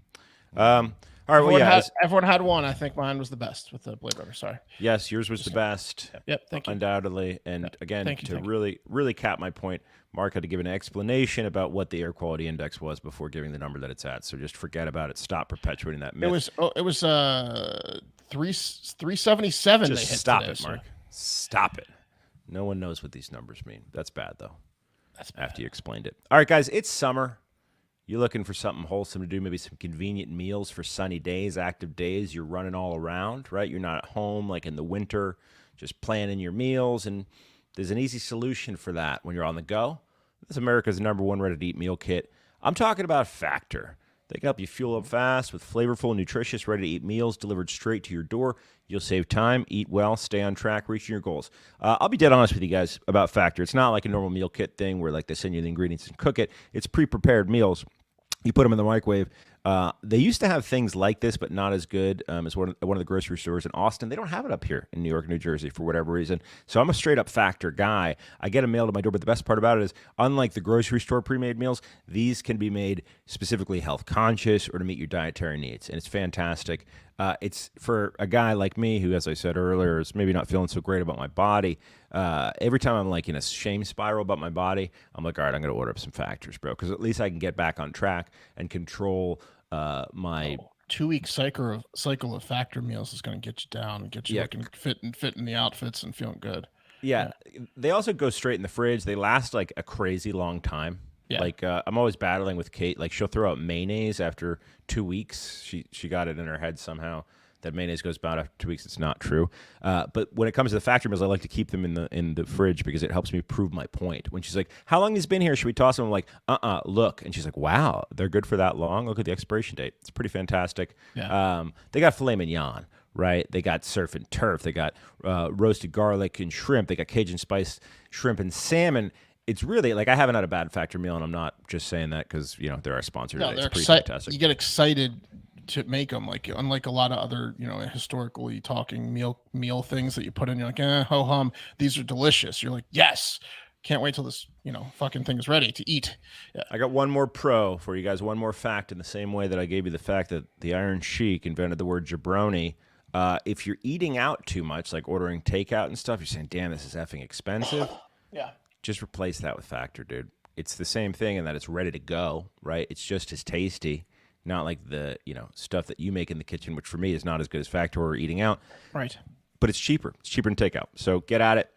All right. Everyone had one. I think mine was the best with the Blade Runner. Sorry. Yes, yours was the best. Yep. Thank you. Undoubtedly. And again, really cap my point, Mark had to give an explanation about what the air quality index was before giving the number that it's at. So just forget about it. Stop perpetuating that myth. It was 377. Just they hit stop today, it, Mark. Stop it. No one knows what these numbers mean. That's bad, though. That's bad. After you explained it. All right, guys, it's summer. You're looking for something wholesome to do, maybe some convenient meals for sunny days, active days. You're running all around, right? You're not at home like in the winter, just planning your meals. And there's an easy solution for that when you're on the go. This is America's #1 ready-to-eat meal kit. I'm talking about Factor. They can help you fuel up fast with flavorful, nutritious, ready-to-eat meals delivered straight to your door. You'll save time, eat well, stay on track, reaching your goals. I'll be dead honest with you guys about Factor. It's not like a normal meal kit thing where like they send you the ingredients and cook it. It's pre-prepared meals. You put them in the microwave. They used to have things like this, but not as good as one of the grocery stores in Austin. They don't have it up here in New York, New Jersey for whatever reason. So I'm a straight up Factor guy. I get them mailed to my door, but the best part about it is, unlike the grocery store pre-made meals, these can be made specifically health conscious or to meet your dietary needs, and it's fantastic. It's for a guy like me who, as I said earlier, is maybe not feeling so great about my body. Every time I'm like in a shame spiral about my body, I'm like, all right, I'm going to order up some Factors, bro, because at least I can get back on track and control my 2-week cycle of Factor meals is going to get you down and get you looking fit in the outfits and feeling good. Yeah. They also go straight in the fridge. They last like a crazy long time. Yeah. Like I'm always battling with Kate. Like she'll throw out mayonnaise after 2 weeks. She got it in her head somehow that mayonnaise goes bad after 2 weeks. It's not true. But when it comes to the Factor meals, I like to keep them in the fridge because it helps me prove my point. When she's like, "How long has it been here? Should we toss them?" I'm like, look. And she's like, "Wow, they're good for that long. Look at the expiration date. It's pretty fantastic." Yeah. They got filet mignon, right? They got surf and turf. They got roasted garlic and shrimp. They got Cajun spiced shrimp and salmon. It's really like I haven't had a bad Factor meal, and I'm not just saying that because they're our sponsor. No, today. they're It's pretty fantastic. You get excited to make them, like unlike a lot of other historically talking meal things that you put in. You're like, ho hum. These are delicious. You're like, yes. Can't wait till this fucking thing is ready to eat. Yeah. I got one more pro for you guys. One more fact in the same way that I gave you the fact that the Iron Sheik invented the word jabroni. If you're eating out too much, like ordering takeout and stuff, you're saying, "Damn, this is effing expensive." Yeah. Just replace that with Factor, dude. It's the same thing in that it's ready to go, right? It's just as tasty, not like the stuff that you make in the kitchen, which for me is not as good as Factor or eating out. Right. But it's cheaper. It's cheaper than takeout. So get at it.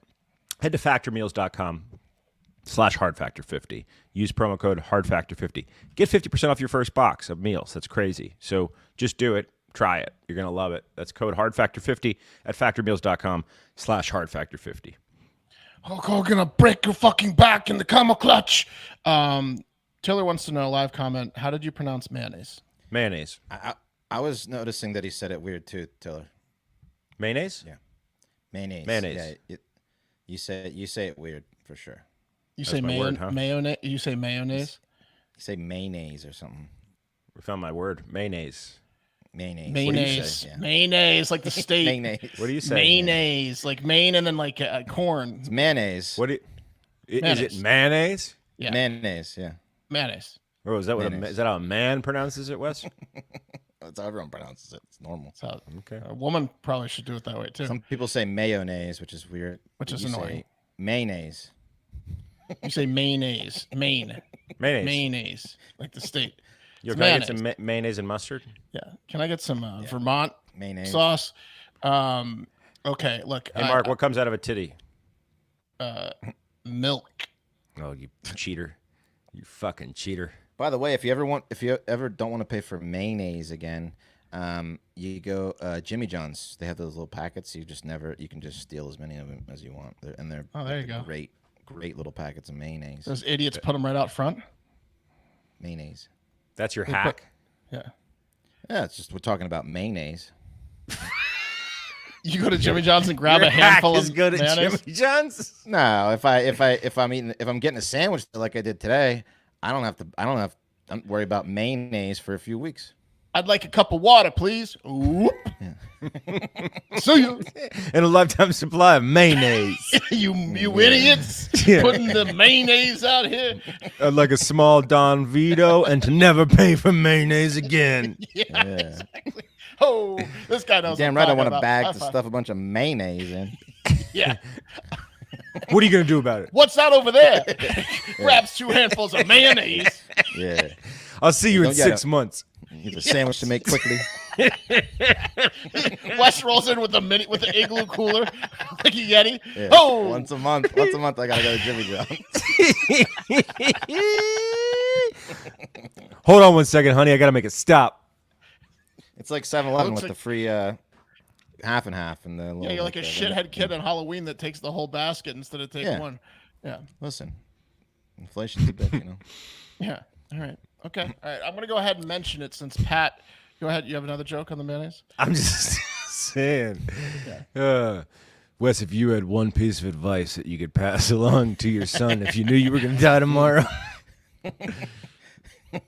Head to factormeals.com/hardfactor50. Use promo code hardfactor50. Get 50% off your first box of meals. That's crazy. So just do it. Try it. You're going to love it. That's code hardfactor50 at factormeals.com/hardfactor50. Hulk Hogan, I'll break your fucking back in the camel clutch. Taylor wants to know, live comment, how did you pronounce mayonnaise? Mayonnaise. I was noticing that he said it weird too, Taylor. Mayonnaise? Yeah. Mayonnaise. Mayonnaise. Yeah, you say it weird for sure. You say mayonnaise? You say mayonnaise? You say mayonnaise or something. We found my word. Mayonnaise. Mayonnaise. Mayonnaise. Yeah. Mayonnaise, like the state. Mayonnaise. What do you say? Mayonnaise, like Maine and then like corn. It's mayonnaise. What do you, is it mayonnaise? Yeah. Mayonnaise, yeah. Mayonnaise. Or is that is that how a man pronounces it, Wes? That's how everyone pronounces it. It's normal. So Okay. A woman probably should do it that way too. Some people say mayonnaise, which is weird. Which is You annoying. say mayonnaise. You say mayonnaise. Maine. Mayonnaise. Mayonnaise. Like the state. Can I get some mayonnaise and mustard? Yeah. Can I get some Vermont mayonnaise sauce? Okay, look. Hey, Mark, what comes out of a titty? Milk. Oh, you cheater. You fucking cheater. By the way, if you ever don't want to pay for mayonnaise again, you go Jimmy John's. They have those little packets. You can just steal as many of them as you want. They're there you go. Great little packets of mayonnaise. Those idiots put them right out front. Mayonnaise. That's your hack. Yeah. Yeah, it's just we're talking about mayonnaise. You go to Jimmy John's and grab a handful of good mayonnaise? at Jimmy John's. No, if I'm getting a sandwich like I did today, I don't have to worry about mayonnaise for a few weeks. I'd like a cup of water, please. Oop. See you. And a lifetime supply of mayonnaise. you idiots. Putting the mayonnaise out here. I'd like a small Don Vito and to never pay for mayonnaise again. Yeah, exactly. Oh, this guy knows. Damn right, I want a bag to stuff a bunch of mayonnaise in. Yeah. What are you going to do about it? What's that over there? Grabs 2 handfuls of mayonnaise. Yeah. I'll see you in 6 months. Need a sandwich to make quickly. Wes rolls in with the igloo cooler, like a Yeti. Yeah. Oh, Once a month, I gotta go to Jimmy John's. Hold on 1 second, honey. I gotta make a stop. It's like 7-Eleven with the free half and half, and the you're like a shithead kid on Halloween that takes the whole basket instead of taking one. Yeah. Listen, inflation's a bitch, you know. Yeah. All right. Okay. All right. I'm gonna go ahead and mention it since Pat. Go ahead. You have another joke on the mayonnaise? I'm just saying. Wes, if you had one piece of advice that you could pass along to your son if you knew you were going to die tomorrow.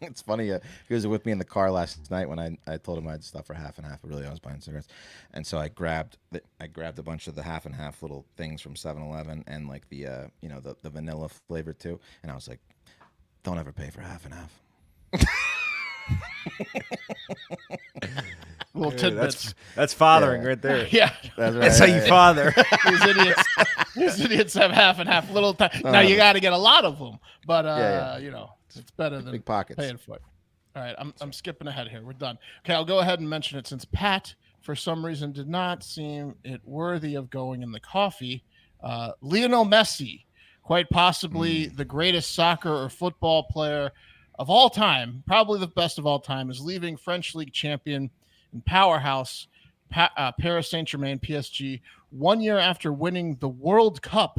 It's funny. He was with me in the car last night when I told him I had stuff for half and half. But really, I was buying cigarettes, and so I grabbed a bunch of the half and half little things from 7-Eleven and like the the vanilla flavor too. And I was like, don't ever pay for half and half. Little tidbits. That's fathering right there. Yeah, that's right. That's how you father. These idiots have half and half little time. Now you got to get a lot of them, but it's better than big pockets. Paying for it. All right, I'm skipping ahead here. We're done. Okay, I'll go ahead and mention it since Pat, for some reason, did not seem it worthy of going in the coffee. Lionel Messi, quite possibly the greatest soccer or football player of all time, probably the best of all time, is leaving French league champion and powerhouse Paris Saint-Germain, PSG, 1 year after winning the World Cup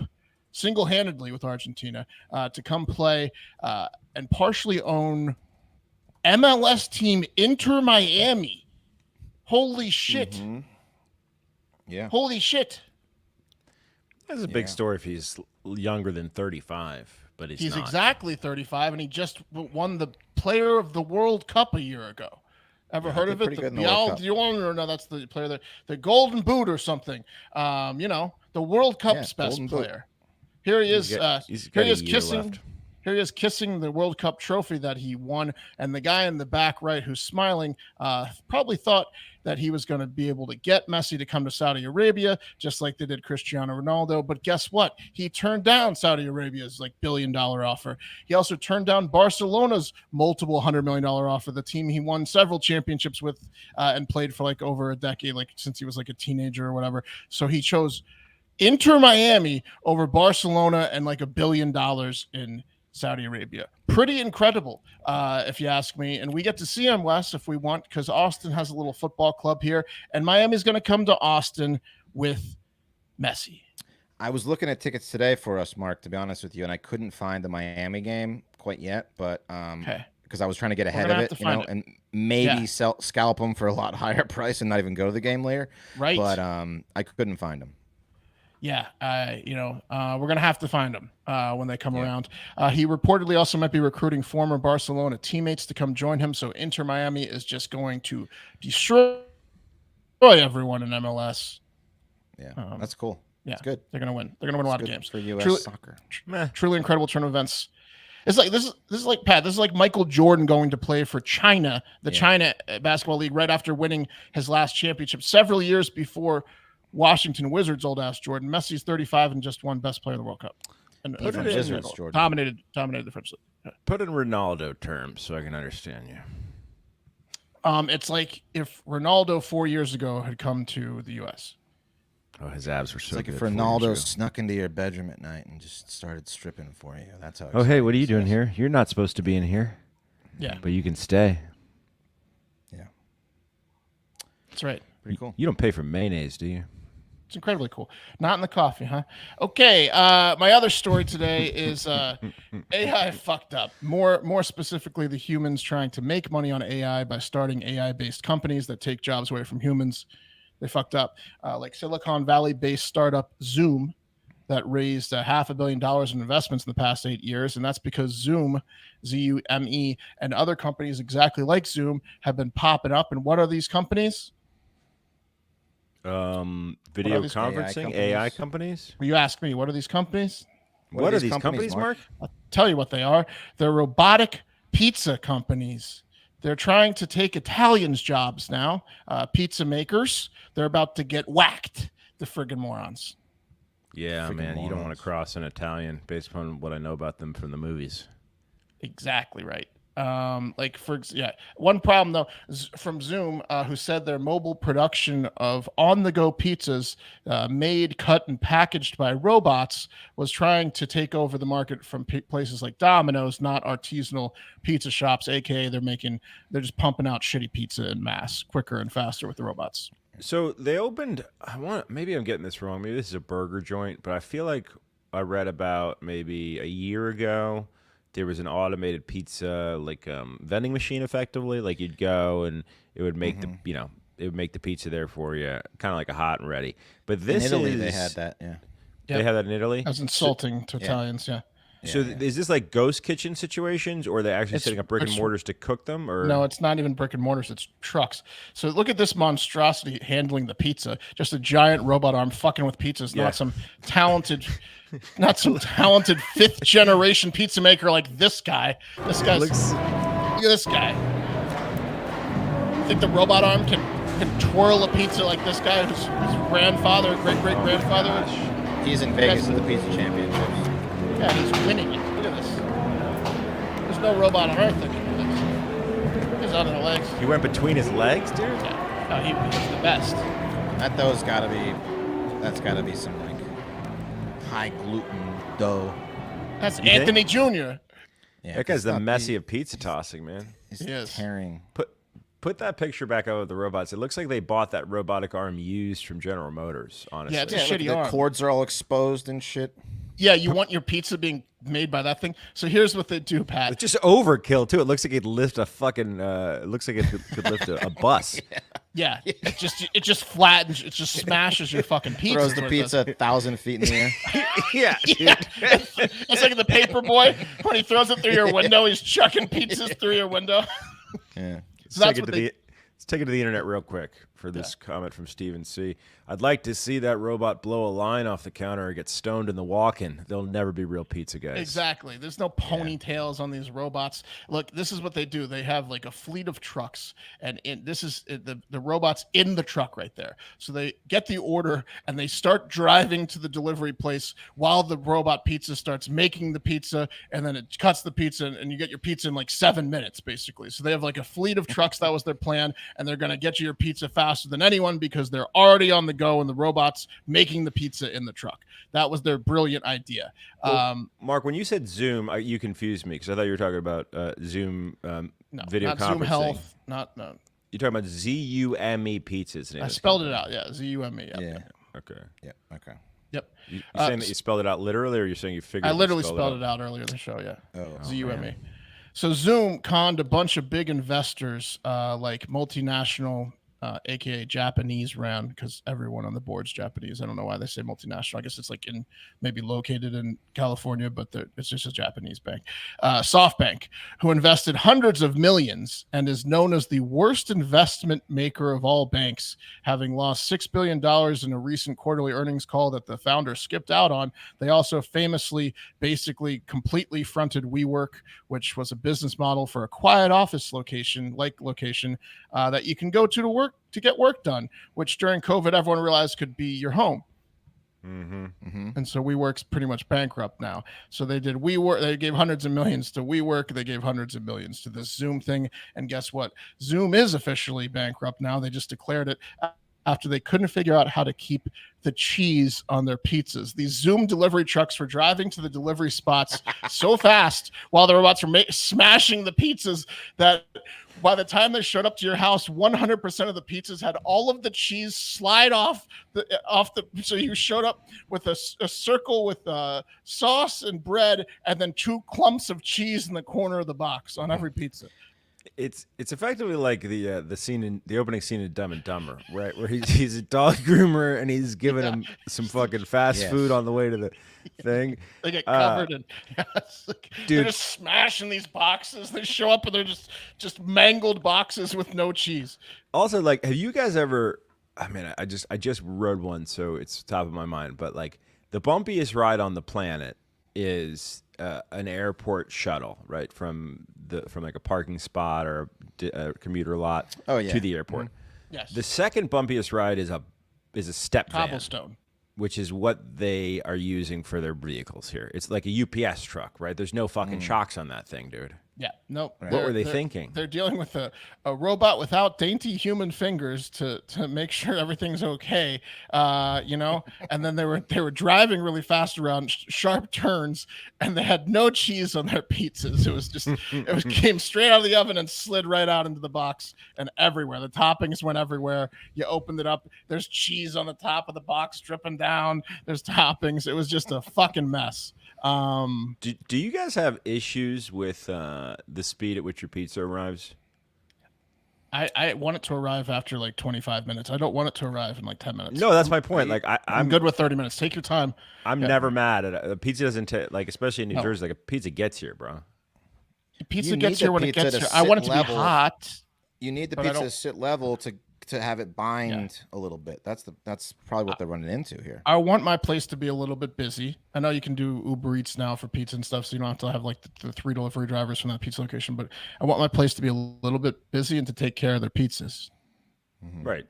single-handedly with Argentina, to come play and partially own MLS team Inter Miami. Holy shit. Mm-hmm. Yeah. Holy shit. That's a big story if he's younger than 35. But he's not. Exactly 35, and he just won the Player of the World Cup a year ago. Ever heard of it? The Ballon d'Or? No, that's the player, the Golden Boot or something. The World Cup's best player. Here he is. Here he is kissing. Left. Here he is kissing the World Cup trophy that he won, and the guy in the back right who's smiling probably thought that he was going to be able to get Messi to come to Saudi Arabia, just like they did Cristiano Ronaldo. But guess what? He turned down Saudi Arabia's $1 billion offer. He also turned down Barcelona's multiple $100 million offer, the team he won several championships with and played for over a decade, since he was a teenager or whatever. So he chose Inter Miami over Barcelona and $1 billion in Saudi Arabia. Pretty incredible, if you ask me. And we get to see him, Wes, if we want, because Austin has a little football club here, and Miami's going to come to Austin with Messi. I was looking at tickets today for us, Mark, to be honest with you, and I couldn't find the Miami game quite yet, but because I was trying to get ahead of it, and maybe scalp them for a lot higher price and not even go to the game later. Right. But I couldn't find them. Yeah, we're going to have to find him when they come around. He reportedly also might be recruiting former Barcelona teammates to come join him, so Inter Miami is just going to destroy everyone in MLS. Yeah, that's cool. Yeah, it's good. They're going to win. They're going to win a lot of games. For U.S. soccer. Truly incredible turn of events. It's this is like Pat. This is like Michael Jordan going to play for China, the China Basketball League, right after winning his last championship several years before Washington Wizards' old ass Jordan. Messi's 35 and just won best player in the World Cup. And Wizards, Jordan. dominated the French league. Put in Ronaldo terms so I can understand you. It's like if Ronaldo 4 years ago had come to the U.S. Oh, his abs were so It's like good. if 4 years Ronaldo ago. snuck into your bedroom at night and just started stripping for you. That's how. Oh, hey, what are you exciting doing here? You're not supposed to be in here. Yeah, But you can stay. Yeah, that's right. pretty cool. You don't pay for mayonnaise, do you? It's incredibly cool. Not in the coffee, huh? Okay. My other story today is AI fucked up. More specifically, the humans trying to make money on AI by starting AI-based companies that take jobs away from humans. They fucked up. Like Silicon Valley-based startup Zoom that raised $500 million in investments in the past 8 years, and that's because Zoom, Z-U-M-E, and other companies exactly like Zoom have been popping up. And what are these companies? Video these conferencing, AI companies. You ask me, what are these companies? What are these companies, Mark? I'll tell you what they are. They're robotic pizza companies. They're trying to take Italians' jobs now, pizza makers. They're about to get whacked, the friggin' morons. Yeah, Freaking man, you don't want morons. to cross an Italian based upon what I know about them from the movies. Exactly right. One problem though from Zoom, who said their mobile production of on-the-go pizzas made, cut, and packaged by robots was trying to take over the market from places like Domino's, not artisanal pizza shops. AKA, they're just pumping out shitty pizza in mass, quicker and faster with the robots. So they opened. Maybe I'm getting this wrong. Maybe this is a burger joint, but I feel like I read about maybe a year ago. There was an automated pizza vending machine, effectively. Like you'd go and it would make it would make the pizza there for you, kind of like a hot and ready. But this In Italy, is they had that. Yeah. They had that in Italy. That's insulting to Italians. Yeah. So is this like ghost kitchen situations, or are they actually setting up brick and mortars to cook them? Or no, it's not even brick and mortars; it's trucks. So look at this monstrosity handling the pizza. Just a giant robot arm fucking with pizzas. Yeah. Not some talented fifth generation pizza maker like this guy. Look at this guy. Think the robot arm can twirl a pizza like this guy, whose grandfather, great grandfather? He's in Vegas at the pizza championships. Yeah, he's winning it. Look at this. There's no robot on Earth that can do this. He's out of the legs. He went between his legs, dude. Yeah. No, he's the best. That's gotta be some like high gluten dough. That's You Anthony Jr. Yeah, That guy's the it's not Messi of pizza tossing, man. He's He is. tearing. Put that picture back up of the robots. It looks like they bought that robotic arm used from General Motors, honestly. Yeah, it's a Yeah, look, shitty the arm. cords are all exposed and shit. Yeah, you want your pizza being made by that thing. So here's what they do, Pat. It's just overkill, too. It looks like it'd lift a fucking, it looks like it could lift a bus. Yeah, it just flattens, it just smashes your fucking pizza. Throws the pizza 1,000 feet in the air. Yeah, It's like the paper boy when he throws it through your window. He's chucking pizzas through your window. Yeah. So that's what Let's take it to the internet real quick for this comment from Stephen C. I'd like to see that robot blow a line off the counter or get stoned in the walk-in. They'll never be real pizza guys. Exactly. There's no ponytails on these robots. Look, this is what they do. They have like a fleet of trucks, and this is the robots in the truck right there. So they get the order and they start driving to the delivery place while the robot pizza starts making the pizza, and then it cuts the pizza, and you get your pizza in like 7 minutes, basically. So they have like a fleet of trucks. That was their plan, and they're gonna get you your pizza faster than anyone because they're already on the go, and the robot's making the pizza in the truck. That was their brilliant idea. Mark, when you said Zoom, you confused me because I thought you were talking about Zoom video not conferencing. Zoom Health, no. You're talking about ZUME pizzas. I spelled it out. Yeah, ZUME. Yep. Yeah. Okay. Yeah. Okay. Yep. You saying that you spelled it out literally, or you're saying you figured? I literally spelled it out earlier in the show. Yeah. ZUME. So Zoom conned a bunch of big investors, like multinational, aka Japanese ran, because everyone on the board's Japanese. I don't know why they say multinational. I guess it's like maybe located in California, but it's just a Japanese bank. SoftBank, who invested hundreds of millions and is known as the worst investment maker of all banks, having lost $6 billion in a recent quarterly earnings call that the founder skipped out on. They also famously basically completely fronted WeWork, which was a business model for a quiet office location that you can go to work to get work done, which during COVID everyone realized could be your home. And so WeWork's pretty much bankrupt now. So they did WeWork. They gave hundreds of millions to WeWork. They gave hundreds of millions to this Zoom thing. And guess what? Zoom is officially bankrupt now. They just declared it after they couldn't figure out how to keep the cheese on their pizzas. These Zoom delivery trucks were driving to the delivery spots so fast while the robots were smashing the pizzas that by the time they showed up to your house, 100% of the pizzas had all of the cheese slide off the. So you showed up with a circle with sauce and bread, and then 2 clumps of cheese in the corner of the box on every pizza. It's effectively like the scene in the opening scene of Dumb and Dumber, right? Where he's a dog groomer and he's giving him some fucking fast food on the way to the thing. They get covered in dude, they're just smashing these boxes. They show up and they're just mangled boxes with no cheese. Also, like, have you guys ever? I mean, I just rode one, so it's top of my mind. But like, the bumpiest ride on the planet is an airport shuttle, right, from like a parking spot or a commuter lot to the airport. Yes. The second bumpiest ride is a step van, Cobblestone, which is what they are using for their vehicles here. It's like a UPS truck, right? There's no fucking shocks on that thing, dude. Yeah, nope. What were they thinking? They're dealing with a robot without dainty human fingers to make sure everything's okay, And then they were driving really fast around sharp turns, and they had no cheese on their pizzas. It was just came straight out of the oven and slid right out into the box and everywhere. The toppings went everywhere. You opened it up, there's cheese on the top of the box dripping down. There's toppings. It was just a fucking mess. Do you guys have issues with the speed at which your pizza arrives? I want it to arrive after like 25 minutes. I don't want it to arrive in like 10 minutes. No, that's my point. Like I'm good with 30 minutes. Take your time. I'm never mad at it. A pizza doesn't take, like, especially in New Jersey, like a pizza gets here, bro. Pizza gets here when it gets here. I want it to be hot. You need the pizza to sit level to have it bind a little bit. That's probably what they're running into here. I want my place to be a little bit busy. I know you can do Uber Eats now for pizza and stuff, so you don't have to have like the 3 delivery drivers from that pizza location. But I want my place to be a little bit busy and to take care of their pizzas. Right.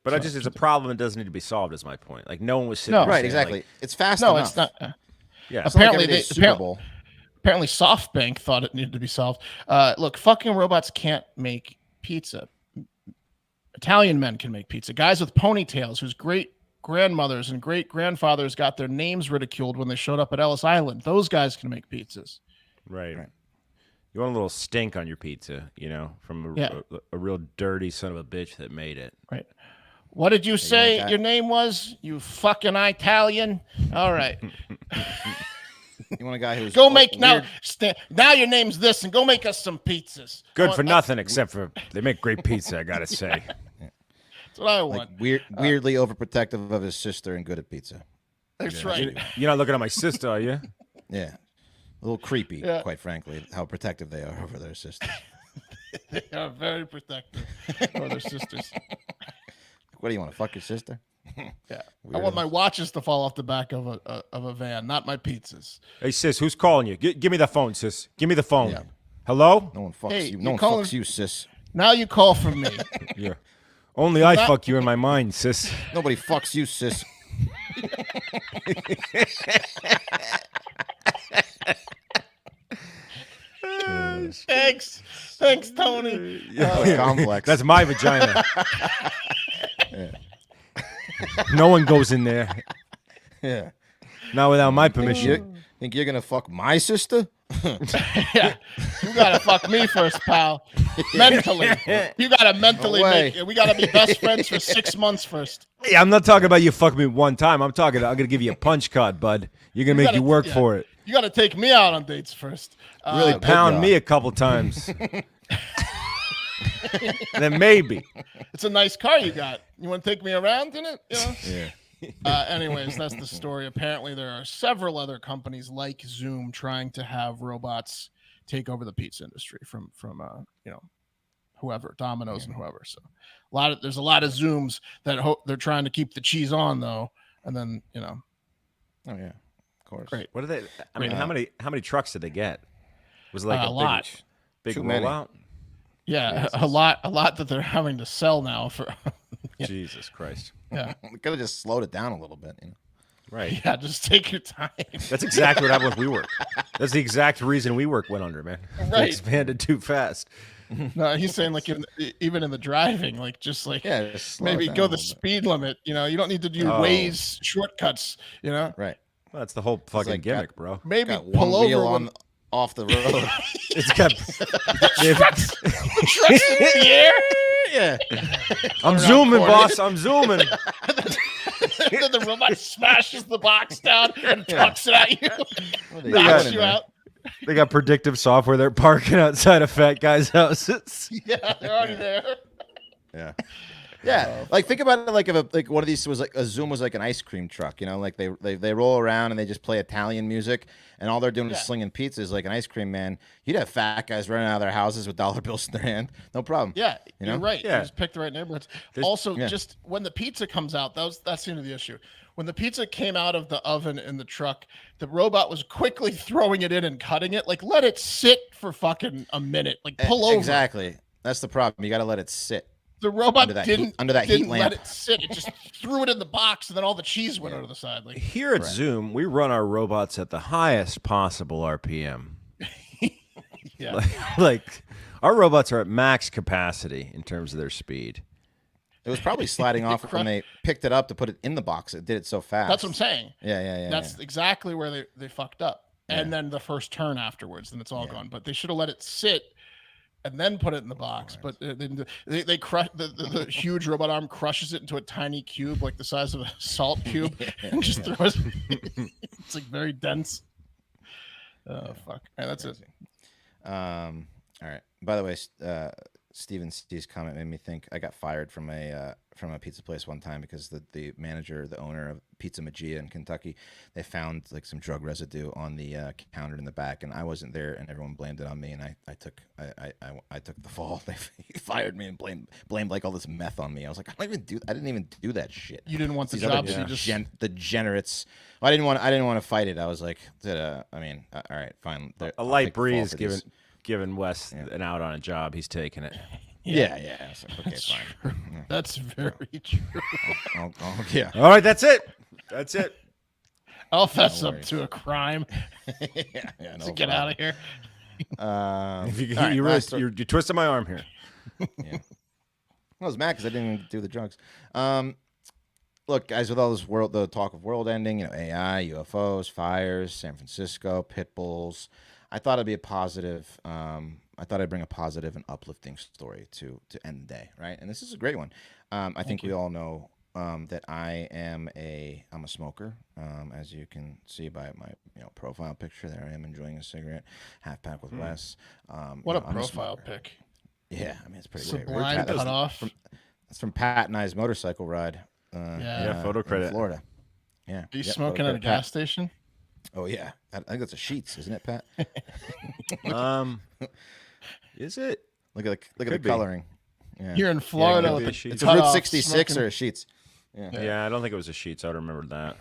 But it's a problem that doesn't need to be solved, is my point. Like, no one was sitting No, there right, saying, exactly. like, it's fast no, enough. it's not. Yeah. Apparently, like Super Bowl. Apparently, SoftBank thought it needed to be solved. Look, fucking robots can't make pizza. Italian men can make pizza. Guys with ponytails whose great grandmothers and great grandfathers got their names ridiculed when they showed up at Ellis Island. Those guys can make pizzas. Right. You want a little stink on your pizza, from a real dirty son of a bitch that made it. Right. What did you say your name was? You fucking Italian. All right. You want a guy who's go make now your name's this, and go make us some pizzas. Good for nothing, except for they make great pizza, I gotta say. That's what I want. Like weirdly overprotective of his sister and good at pizza. That's right. You're not looking at my sister, are you? Yeah. A little creepy, quite frankly, how protective they are over their sisters. They are very protective over their sisters. What do you want to fuck your sister? Yeah, weirdo. I want my watches to fall off the back of a van, not my pizzas. Hey sis, who's calling you? Give me the phone, sis. Give me the phone. Yeah. Hello? No one fucks you. No one fucks you, sis. Now you call from me. Yeah. Only I fuck you in my mind, sis. Nobody fucks you, sis. Thanks, Tony. Complex. That's my vagina. No one goes in there. Yeah. Not without my permission. Think you're gonna fuck my sister? Yeah. You gotta fuck me first, pal. Mentally. You gotta mentally make it. We gotta be best friends for 6 months first. Hey, I'm not talking about you fucking me one time. I'm gonna give you a punch card, bud. You're gonna make you work for it. You gotta take me out on dates first. Really pound me a couple times. And then maybe. It's a nice car you got. You want to take me around in it? Yeah. Anyways, that's the story. Apparently, there are several other companies like Zoom trying to have robots take over the pizza industry from whoever, Domino's and whoever. So, there's a lot of Zooms that they're trying to keep the cheese on though, and then Oh yeah, of course. Great. What are they? I mean, how many trucks did they get? Was it like a lot? Big rollout? Yeah, Jesus. a lot that they're having to sell now for. Jesus Christ. Yeah, we could have just slowed it down a little bit. Right. Yeah, just take your time. That's exactly what happened with WeWork. That's the exact reason WeWork went under, man. They Right. expanded too fast. No, he's saying like even in the driving, like just maybe go the speed limit. You don't need to do Waze shortcuts. Right. Well, that's the whole fucking gimmick, bro. Maybe Got pull one wheel over off the road. It's got trucks in the air. Yeah. I'm zooming, boss. I'm zooming. Then the robot smashes the box down and tucks it at you, knocks you out. They got predictive software. They're parking outside of fat guys' houses. Yeah, they're already there. Yeah. Yeah, like think about it like if one of these was like a Zoom was like an ice cream truck, like they roll around and they just play Italian music and all they're doing is slinging pizzas like an ice cream man. You'd have fat guys running out of their houses with dollar bills in their hand, no problem. Yeah, you're right. Yeah. You just pick the right neighborhoods. Just when the pizza comes out, that's the end of the issue. When the pizza came out of the oven in the truck, the robot was quickly throwing it in and cutting it. Like let it sit for fucking a minute. Like pull over. Exactly. That's the problem. You got to let it sit. The robot didn't let lamp. it sit. It just threw it in the box, and then all the cheese went over the side. Like Here at Zoom, we run our robots at the highest possible RPM. yeah, like our robots are at max capacity in terms of their speed. It was probably sliding off when they picked it up to put it in the box. It did it so fast. that's what I'm saying. Yeah. That's exactly where they fucked up. And then the first turn afterwards, then it's all gone. But they should have let it sit and then put it in the box. But they crush the huge robot arm crushes it into a tiny cube, like the size of a salt cube, and just throws. It's like very dense. Oh fuck! All right, that's it. All right. By the way, Steven C's comment made me think I got fired from a pizza place one time because the manager, the owner of Pizza Magia in Kentucky, they found like some drug residue on the counter in the back, and I wasn't there, and everyone blamed it on me, and I took the fall. They fired me and blamed like all this meth on me. I was like, I didn't even do that shit. You didn't want the These job, other so you just degenerates. Well, I didn't want to fight it. I was like, all right, fine. A light breeze giving Wes an out on a job. He's taking it. Yeah. So, okay, That's fine. true. That's very true. Yeah. All right, that's it. That's it. I'll fess up to a crime Yeah. to get out of here. You twisted my arm here. Yeah. I was mad because I didn't even do the drugs. Look, guys, with all this the talk of world ending, AI, UFOs, fires, San Francisco, pit bulls, I thought it'd be a positive. I thought I'd bring a positive and uplifting story to end the day, right? And this is a great one. I think we all know that I'm a smoker, as you can see by my profile picture. There I am enjoying a cigarette, half pack with Wes. What a profile pic! Yeah, I mean it's pretty Sublime great. cut off. That's from Pat and I's motorcycle ride. Photo credit. In Florida. Yeah. Are you smoking at a gas station? Oh yeah, I think that's a Sheets, isn't it, Pat? Is it? Look at the coloring. Yeah. You're in Florida. With It's a Route 66 or a Sheets. Yeah, I don't think it was a Sheets. I would remember that.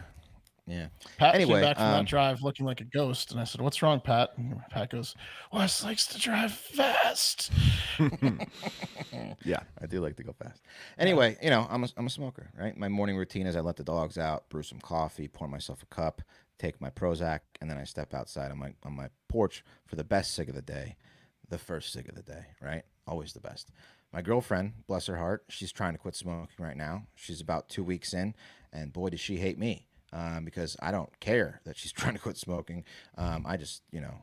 Yeah. Pat Anyway, came back from that drive looking like a ghost, and I said, "What's wrong, Pat?" And Pat goes, "Wes likes to drive fast." Yeah, I do like to go fast. Anyway, I'm a smoker, right? My morning routine is I let the dogs out, brew some coffee, pour myself a cup, take my Prozac, and then I step outside on my porch for the best cig of the day, the first cig of the day, right? Always the best. My girlfriend, bless her heart, she's trying to quit smoking right now. She's about 2 weeks in, and boy, does she hate me. Because I don't care that she's trying to quit smoking. I just,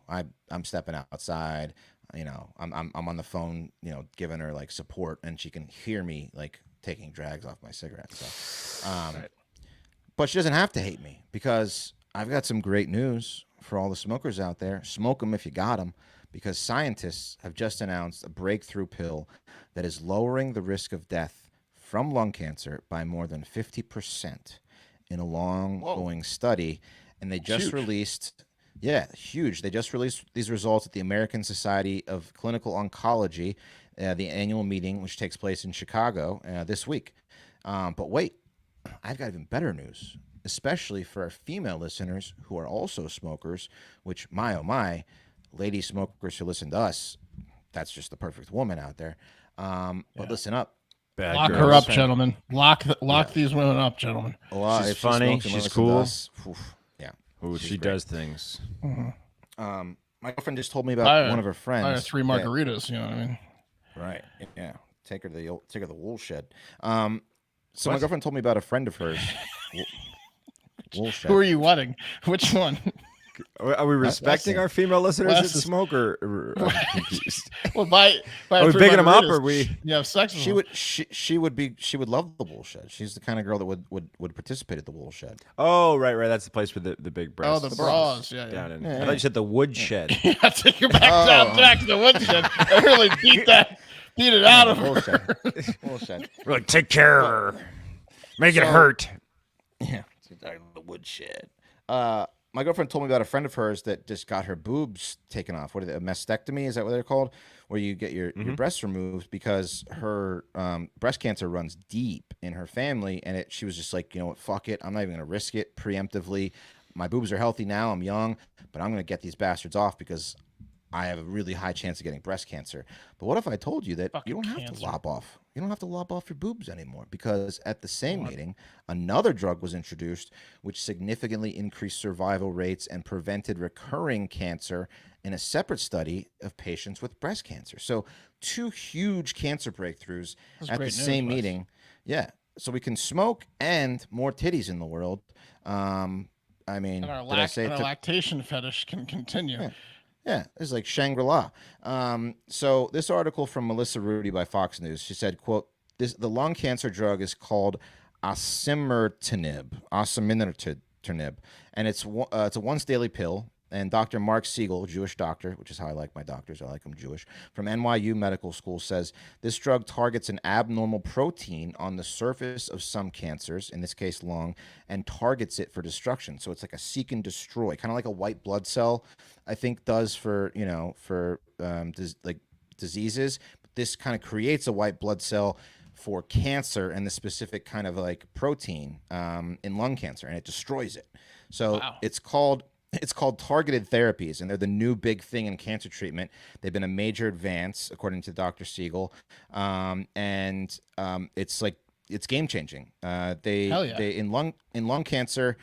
I'm stepping outside. I'm on the phone, giving her like support, and she can hear me like taking drags off my cigarette. So, but she doesn't have to hate me because I've got some great news for all the smokers out there. Smoke them if you got them, because scientists have just announced a breakthrough pill that is lowering the risk of death from lung cancer by more than 50%. In a long-going study, and they just released, huge. They just released these results at the American Society of Clinical Oncology, the annual meeting, which takes place in Chicago this week. But wait, I've got even better news, especially for our female listeners who are also smokers, which, my oh my, lady smokers who listen to us, that's just the perfect woman out there. But listen up. Bad Lock girls. her up, gentlemen. Lock these women up, gentlemen. Well, She's if she funny, smokes and she's Melissa cool. does, yeah. Ooh, she's she great. does things. My girlfriend just told me about one of her friends. I had 3 margaritas. You know what I mean? Right. Yeah. Take her to the wool shed. So my girlfriend told me about a friend of hers. Wool shed. Who are you wedding? Which one? Are we respecting our female listeners that smoke, or I'm confused? Well, by Are we 3 bigging them up, margaritas, or we? You have sex with them. She would love the wool shed. She's the kind of girl that would participate at the wool shed. Oh, right. That's the place with the big breasts. Oh, the bras. Yeah. Down in, I thought you said the wood shed. Yeah, take her back to the woodshed. I really beat it out of her. Wool shed. We're like, take care of her. Make it hurt. Yeah. The woodshed. My girlfriend told me about a friend of hers that just got her boobs taken off. What are they? A mastectomy? Is that what they're called? Where you get your breasts removed because her breast cancer runs deep in her family, and she was just like, you know what, fuck it. I'm not even going to risk it preemptively. My boobs are healthy now. I'm young, but I'm going to get these bastards off because I have a really high chance of getting breast cancer. But what if I told you that you don't have to lop off? You don't have to lop off your boobs anymore, because at the same meeting, another drug was introduced which significantly increased survival rates and prevented recurring cancer in a separate study of patients with breast cancer. So 2 huge cancer breakthroughs at the same meeting. Yeah. So we can smoke and more titties in the world. I mean, And our our lactation fetish can continue. Yeah. Yeah, it's like Shangri-La. So this article from Melissa Rudy by Fox News, she said, quote, the lung cancer drug is called osimertinib, and it's a once daily pill. And Dr. Mark Siegel, Jewish doctor, which is how I like my doctors, I like them Jewish, from NYU Medical School, says this drug targets an abnormal protein on the surface of some cancers, in this case lung, and targets it for destruction. So it's like a seek and destroy, kind of like a white blood cell, I think, does for diseases. But this kind of creates a white blood cell for cancer and the specific kind of like protein in lung cancer, and it destroys it. So it's called targeted therapies, and they're the new big thing in cancer treatment. They've been a major advance, according to Dr. Siegel, and it's game changing. They in lung cancer,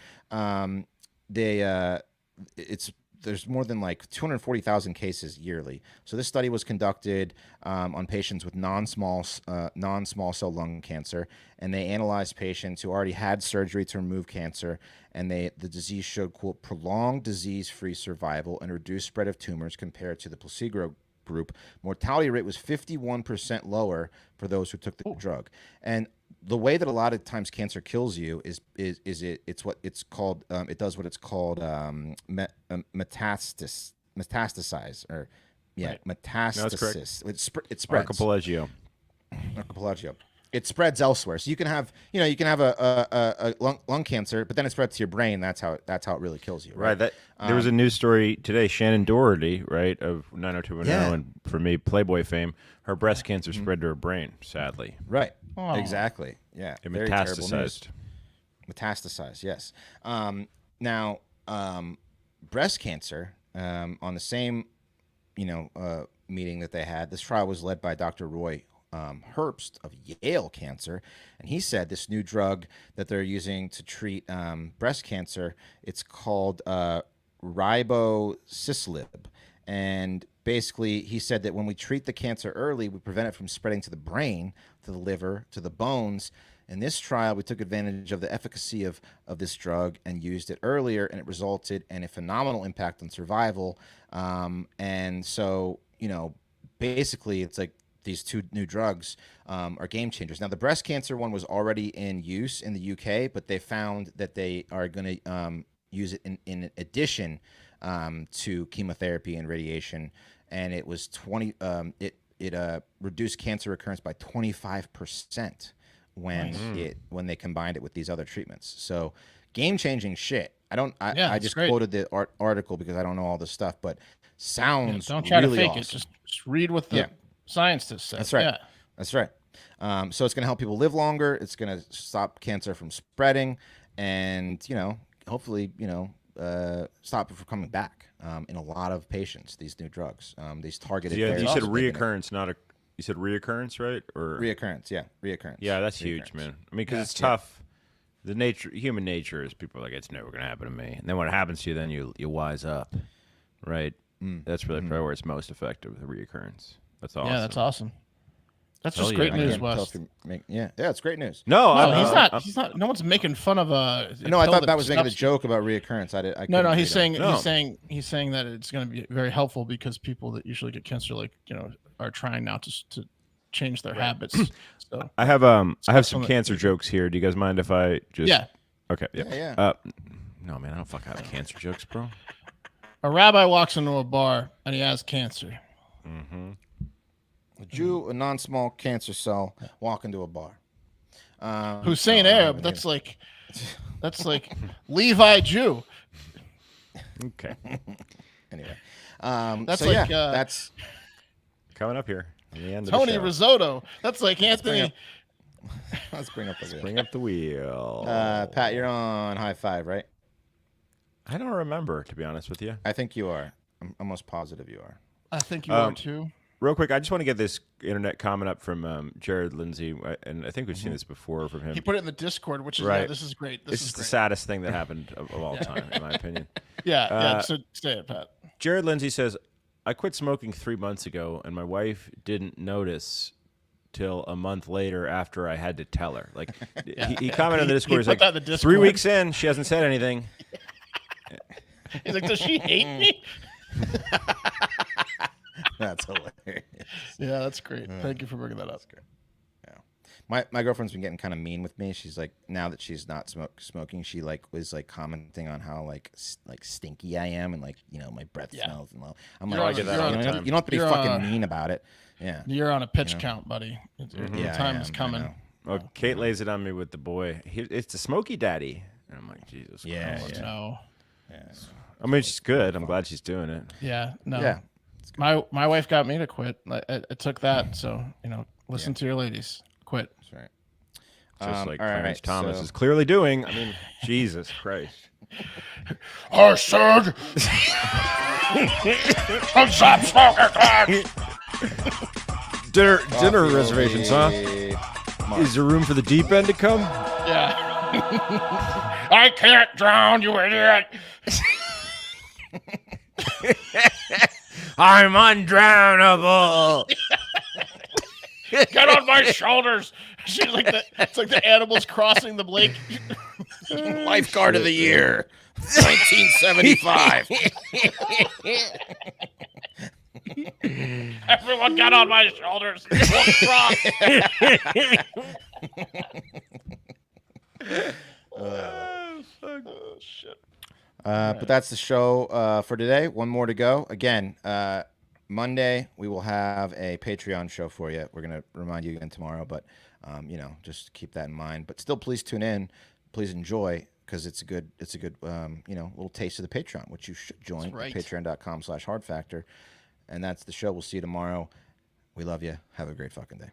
there's more than like 240,000 cases yearly. So this study was conducted on patients with non-small cell lung cancer, and they analyzed patients who already had surgery to remove cancer, and the disease showed, quote, prolonged disease-free survival and reduced spread of tumors compared to the placebo group. Mortality rate was 51% lower for those who took the drug. And the way that a lot of times cancer kills you is it does what it's called metastasize, or metastasis. No, it spreads. Archipelago. It spreads elsewhere. So you can have a lung cancer, but then it spreads to your brain. That's how it really kills you. Right. There was a news story today. Shannon Doherty, right, of 90210, and for me, Playboy fame. Her breast cancer spread to her brain. Sadly. Right. Oh. Exactly. Yeah. It metastasized. Metastasized. Yes. Now, breast cancer. On the same, meeting that they had, this trial was led by Dr. Roy Herbst of Yale Cancer, and he said this new drug that they're using to treat breast cancer, it's called ribociclib, and basically he said that when we treat the cancer early, we prevent it from spreading to the brain, to the liver, to the bones. In this trial, we took advantage of the efficacy of this drug and used it earlier, and it resulted in a phenomenal impact on survival. And so, basically it's like these 2 new drugs are game changers. Now, the breast cancer one was already in use in the UK, but they found that they are going to use it in addition to chemotherapy and radiation, and it was it reduced cancer recurrence by 25% when they combined it with these other treatments. So game changing shit. I just quoted the article because I don't know all this stuff, but sounds don't try really to fake awesome. it. Just read what the scientists say. That's right. Yeah. That's right. So it's going to help people live longer. It's going to stop cancer from spreading, and hopefully stop it from coming back in a lot of patients. These new drugs, these targeted. Yeah, you said therapies. reoccurrence, not You said reoccurrence, right? Or reoccurrence, yeah, reoccurrence. Yeah, that's huge, man. I mean, because it's tough. The human nature is people are like, it's never gonna happen to me. And then when it happens to you, then you wise up, right? That's really probably where it's most effective. The reoccurrence. That's awesome. Yeah, that's awesome. That's just great news, Wes. Yeah, it's great news. No, he's not. No one's making fun of No, I thought that was making a joke about reoccurrence. No, he's saying that it's going to be very helpful because people that usually get cancer, like are trying now to change their habits. So I have some cancer jokes here. Do you guys mind if I just? Yeah. Okay. Yeah. No, man, I don't fucking have cancer jokes, bro. A rabbi walks into a bar and he has cancer. Mm-hmm. A Jew, a non-small cancer cell, walk into a bar. Hussein Arab. That's like Levi Jew. Okay. Anyway, that's that's coming up here. In the end Tony of the show. Risotto. That's like Anthony. Let's bring up the wheel. Bring up the wheel. Pat, you're on high five, right? I don't remember, to be honest with you. I think you are. I'm almost positive you are. I think you are too. Real quick, I just want to get this internet comment up from Jared Lindsay, and I think we've seen this before from him. He put it in the Discord, which is right. This is great. This is the saddest thing that happened of all time, in my opinion. Yeah. So say it, Pat. Jared Lindsay says, "I quit smoking 3 months ago, and my wife didn't notice till a month later after I had to tell her." Like he commented on the Discord. He's like, 3 weeks in, she hasn't said anything. He's like, does she hate me? That's hilarious. Yeah, that's great. Thank you for bringing that up. Yeah, my girlfriend's been getting kind of mean with me. She's like, now that she's not smoking, she was commenting on how like stinky I am and my breath smells and low. I'm like, you don't have to be fucking mean about it. Yeah, you're on a pitch count, buddy. Your time is coming. Well, Kate lays it on me with the boy. It's the smoky daddy, and I'm like, Jesus. Christ. No. Yeah. I mean, she's good. I'm glad she's doing it. Yeah. No. Yeah. My wife got me to quit. It took that. So, listen to your ladies. Quit. That's right. Just like Clarence Thomas is clearly doing. I mean, Jesus Christ. I said, stop smoking. Dinner reservations, huh? Is there room for the deep end to come? Yeah. I can't drown, you idiot. I'm undrownable. Get on my shoulders. She's like it's like the animals crossing the lake. Lifeguard of the year, 1975. Everyone get on my shoulders. Oh, shit. But that's the show for today. One more to go. Again, Monday we will have a Patreon show for you. We're gonna remind you again tomorrow, but just keep that in mind. But still, please tune in. Please enjoy because it's a good little taste of the Patreon, which you should join. Right. Patreon.com/hardfactor, and that's the show. We'll see you tomorrow. We love you. Have a great fucking day.